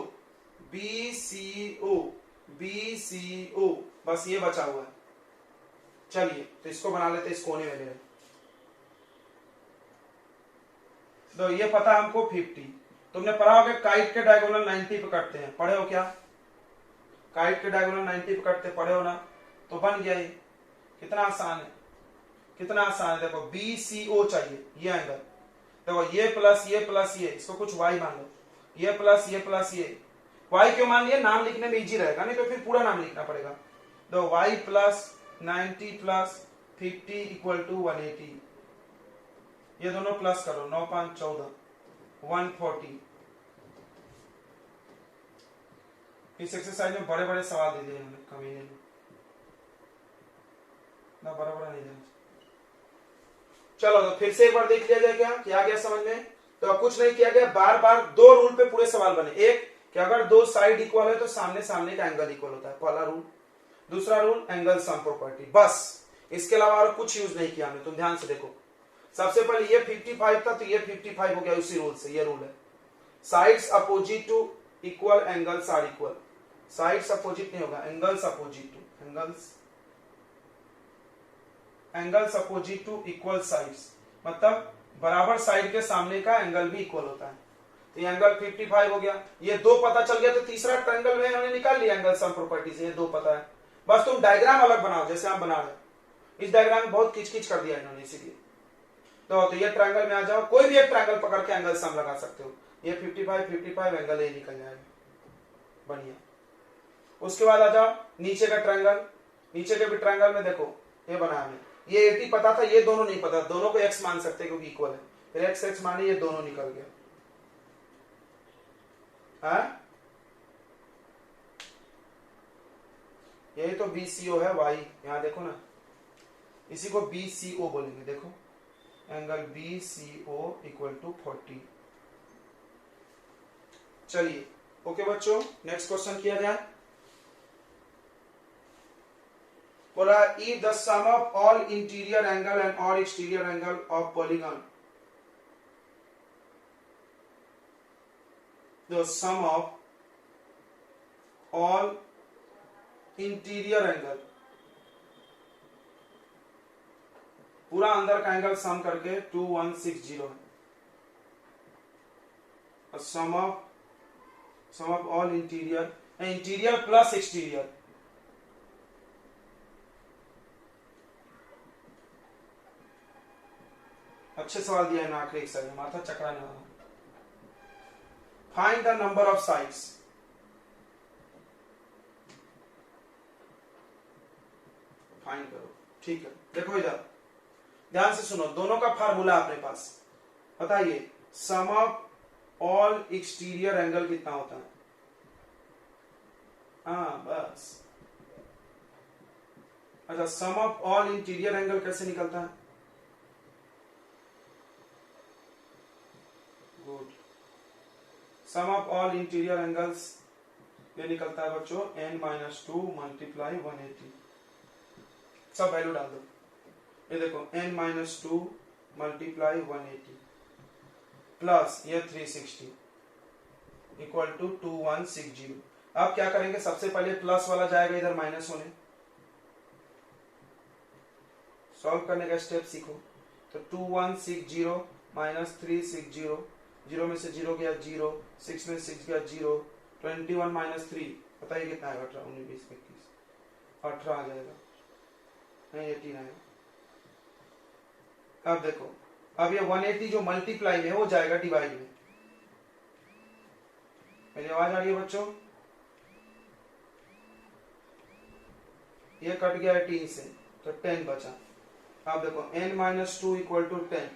बस ये बचा हुआ है। चलिए तो इसको बना लेते, इस कोने में ले। तो ये पता हमको 50। तुमने पढ़ा होगा काइट के डायगोनल 90 पे कटते हैं, पढ़े हो क्या? काइट के डायगोनल 90 पे कटते, पढ़े हो ना? तो बन गया ये, कितना आसान है, कितना आसान है। देखो BCO चाहिए, ये एंगल, देखो ये प्लस ये प्लस ये, इसको कुछ y मान लो, ये प्लस ये प्लस ये, y क्यों मान लिया? नाम लिखने में इजी रहेगा, नहीं तो फिर पूरा नाम लिखना पड़ेगा। तो y plus 90 plus 50 equal to 180, ये दोनों प्लस करो, 9 5 14, 140। इस एक्सरसाइज में बड़े बड़े सवाल दे दिए हमने, कमी नहीं ना, बड़ा बड़ा नहीं देना। चलो तो फिर से एक बार देख लिया जाए, क्या गया समझ में। तो अब कुछ नहीं किया गया, बार बार दो रूल पे पूरे सवाल बने। एक कि अगर दो साइड इक्वल है तो सामने सामने का एंगल इक्वल होता है, पहला रूल। दूसरा रूल एंगल सम प्रॉपर्टी, बस। इसके अलावा और कुछ यूज नहीं किया हमने। तुम ध्यान से देखो, सबसे पहले ये 55 था तो ये 55 हो गया उसी रूल से। ये रूल है sides opposite to equal angles are equal. Sides opposite नहीं होगा, angles opposite to, angles opposite to equal sides, मतलब बराबर साइड के सामने का एंगल भी इक्वल होता है। तो ये एंगल 55 हो गया। ये दो पता चल गया तो तीसरा ट्रायंगल में हमने निकाल लिया एंगल सम प्रॉपर्टी से। ये दो पता है, बस तुम डायग्राम अलग बनाओ जैसे हम बना रहे। इस डायग्राम में बहुत किचकिच कर दिया इन्होंने, इसीलिए। तो ये ट्रायंगल में आ जाओ, कोई भी एक ट्रायंगल पकड़ के एंगल सम लगा सकते हो। ये 55 एंगल ये निकल जाएगा, बढ़िया। उसके बाद आ जाओ नीचे का ट्रायंगल। नीचे के भी ट्रायंगल में देखो ये बना है, ये 80 पता था, ये दोनों नहीं पता। दोनों को x मान सकते क्योंकि इक्वल है। फिर x माने, ये दोनों निकल गया। यही तो BCO है y, यहां देखो ना, इसी को BCO बोलेंगे। देखो एंगल BCO इक्वल टू 40। चलिए ओके बच्चों, नेक्स्ट क्वेश्चन किया जाए। बोला if the sum of all interior angle and all exterior angle of polygon, the sum of all interior angle, पूरा अंदर का एंगल सम करके 2160 है। Sum of all interior plus exterior. अच्छे सवाल दिया है ना आखिरी एक्सरसाइज में, माथा चकराने वाला। Find the number of sides. Find करो, ठीक है। देखो इधर ध्यान से सुनो, दोनों का फार्मूला अपने पास बताइए। Sum of all exterior angle कितना होता है? हाँ बस। अच्छा, sum of all interior angle कैसे निकलता है? Good. Sum of all interior angles ये निकलता है बच्चों n-2 मल्टीप्लाई 180। सब वैल्यू डाल दो। ये देखो n-2 मल्टीप्लाई 180 प्लस ये 360 इक्वल टू 2160। अब क्या करेंगे, सबसे पहले प्लस वाला जाएगा इधर माइनस होने। सॉल्व करने का स्टेप सीखो। तो 2160 माइनस 360, 0 में से 0 गया 0, 6 में 6 गया 0, 21 माइनस 3 बताइए कितना आएगा? 18, 19, 20, 21, 18 आ जाएगा, नहीं 18 आएगा। अब देखो, अब ये 180 जो मल्टीप्लाई में वो जाएगा डिवाइड में। मेरी आवाज आ रही है बच्चों? ये कट गया 18 से तो 10 बचा। अब देखो n-2 इक्वल टू 10,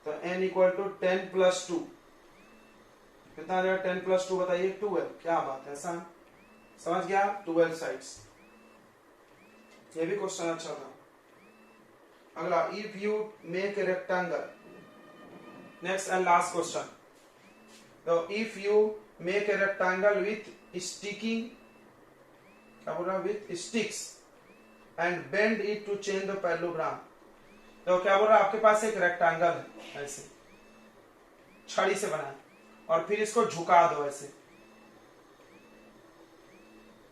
तो n इक्वल टू 10 प्लस 2 कितना आ जाएगा? 10 प्लस 2 बताइए 12। क्या बात है, आसान, समझ गया? 12 साइड्स। ये भी क्वेश्चन अच्छा था। अगला, if you make a rectangle, next and last question. तो if you make a rectangle with sticking, क्या बोल रहा है? With sticks and bend it to change the parallelogram. तो क्या बोल रहा है, आपके पास एक रेक्टेंगल है ऐसे छड़ी से बना है, और फिर इसको झुका दो ऐसे,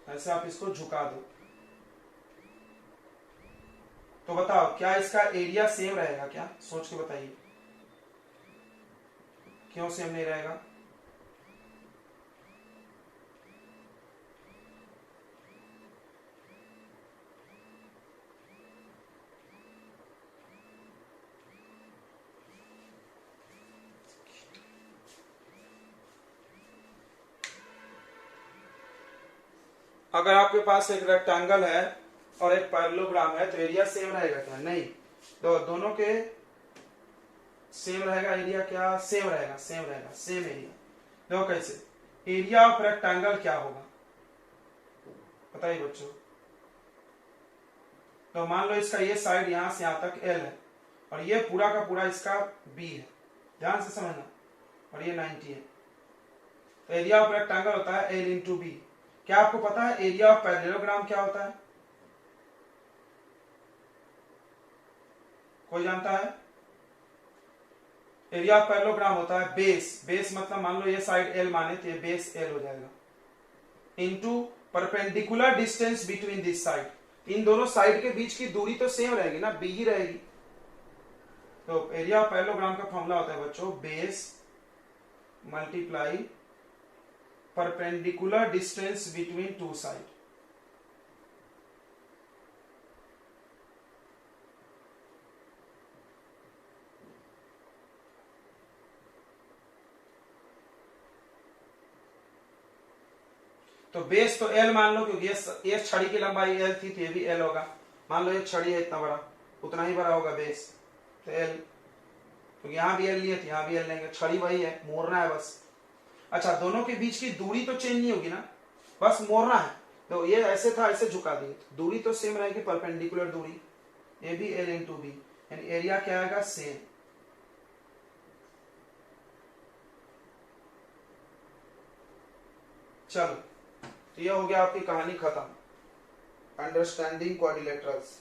ऐसे आप इसको झुका दो। तो बताओ क्या इसका एरिया सेम रहेगा? क्या सोच के बताइए, क्यों सेम नहीं रहेगा? अगर आपके पास एक रेक्टेंगल है और एक पैरेललोग्राम है तो एरिया सेम रहेगा क्या? नहीं। तो दोनों के सेम रहेगा एरिया, क्या सेम रहेगा? सेम रहेगा, सेम एरिया। देखो कैसे, एरिया ऑफ रेक्टेंगल क्या होगा बताइए बच्चों। तो मान लो इसका ये साइड यहां से यहां तक L है, और ये पूरा का पूरा इसका बी है, ध्यान से समझना, और ये 90 है। तो एरिया ऑफ रेक्टेंगल होता है एल इंटू बी। क्या आपको पता है एरिया ऑफ पैरेललोग्राम क्या होता है? कोई जानता है? एरिया ऑफ पैरेललोग्राम होता है बेस, बेस मतलब मान लो ये साइड एल माने तो ये बेस एल हो जाएगा, into perpendicular distance between this side. इन दोनों साइड के बीच की दूरी तो सेम रहेगी ना, बी ही रहेगी। तो एरिया ऑफ पैरेललोग्राम का फॉर्मूला होता है बच्चों base multiply perpendicular distance between two side. तो बेस तो एल मान लो, क्योंकि ये छड़ी की लंबाई एल थी तो ये भी एल होगा। मान लो ये छड़ी है इतना बड़ा, उतना ही बड़ा होगा बेस, तो एल, क्योंकि यहां भी एल लिए थे यहां भी एल लेंगे, छड़ी वही है, मोड़ना है बस। अच्छा, दोनों के बीच की दूरी तो चेंज नहीं होगी ना, बस मोड़ना है। तो ये ऐसे था, ऐसे झुका दिए, दूरी तो सेम रहेगी, परपेंडिकुलर दूरी, ये भी एल इंटू बी, यानी एरिया क्या आएगा सेम। चलो, तो ये हो गया आपकी कहानी खत्म, अंडरस्टैंडिंग क्वाड्रिलेटरल्स।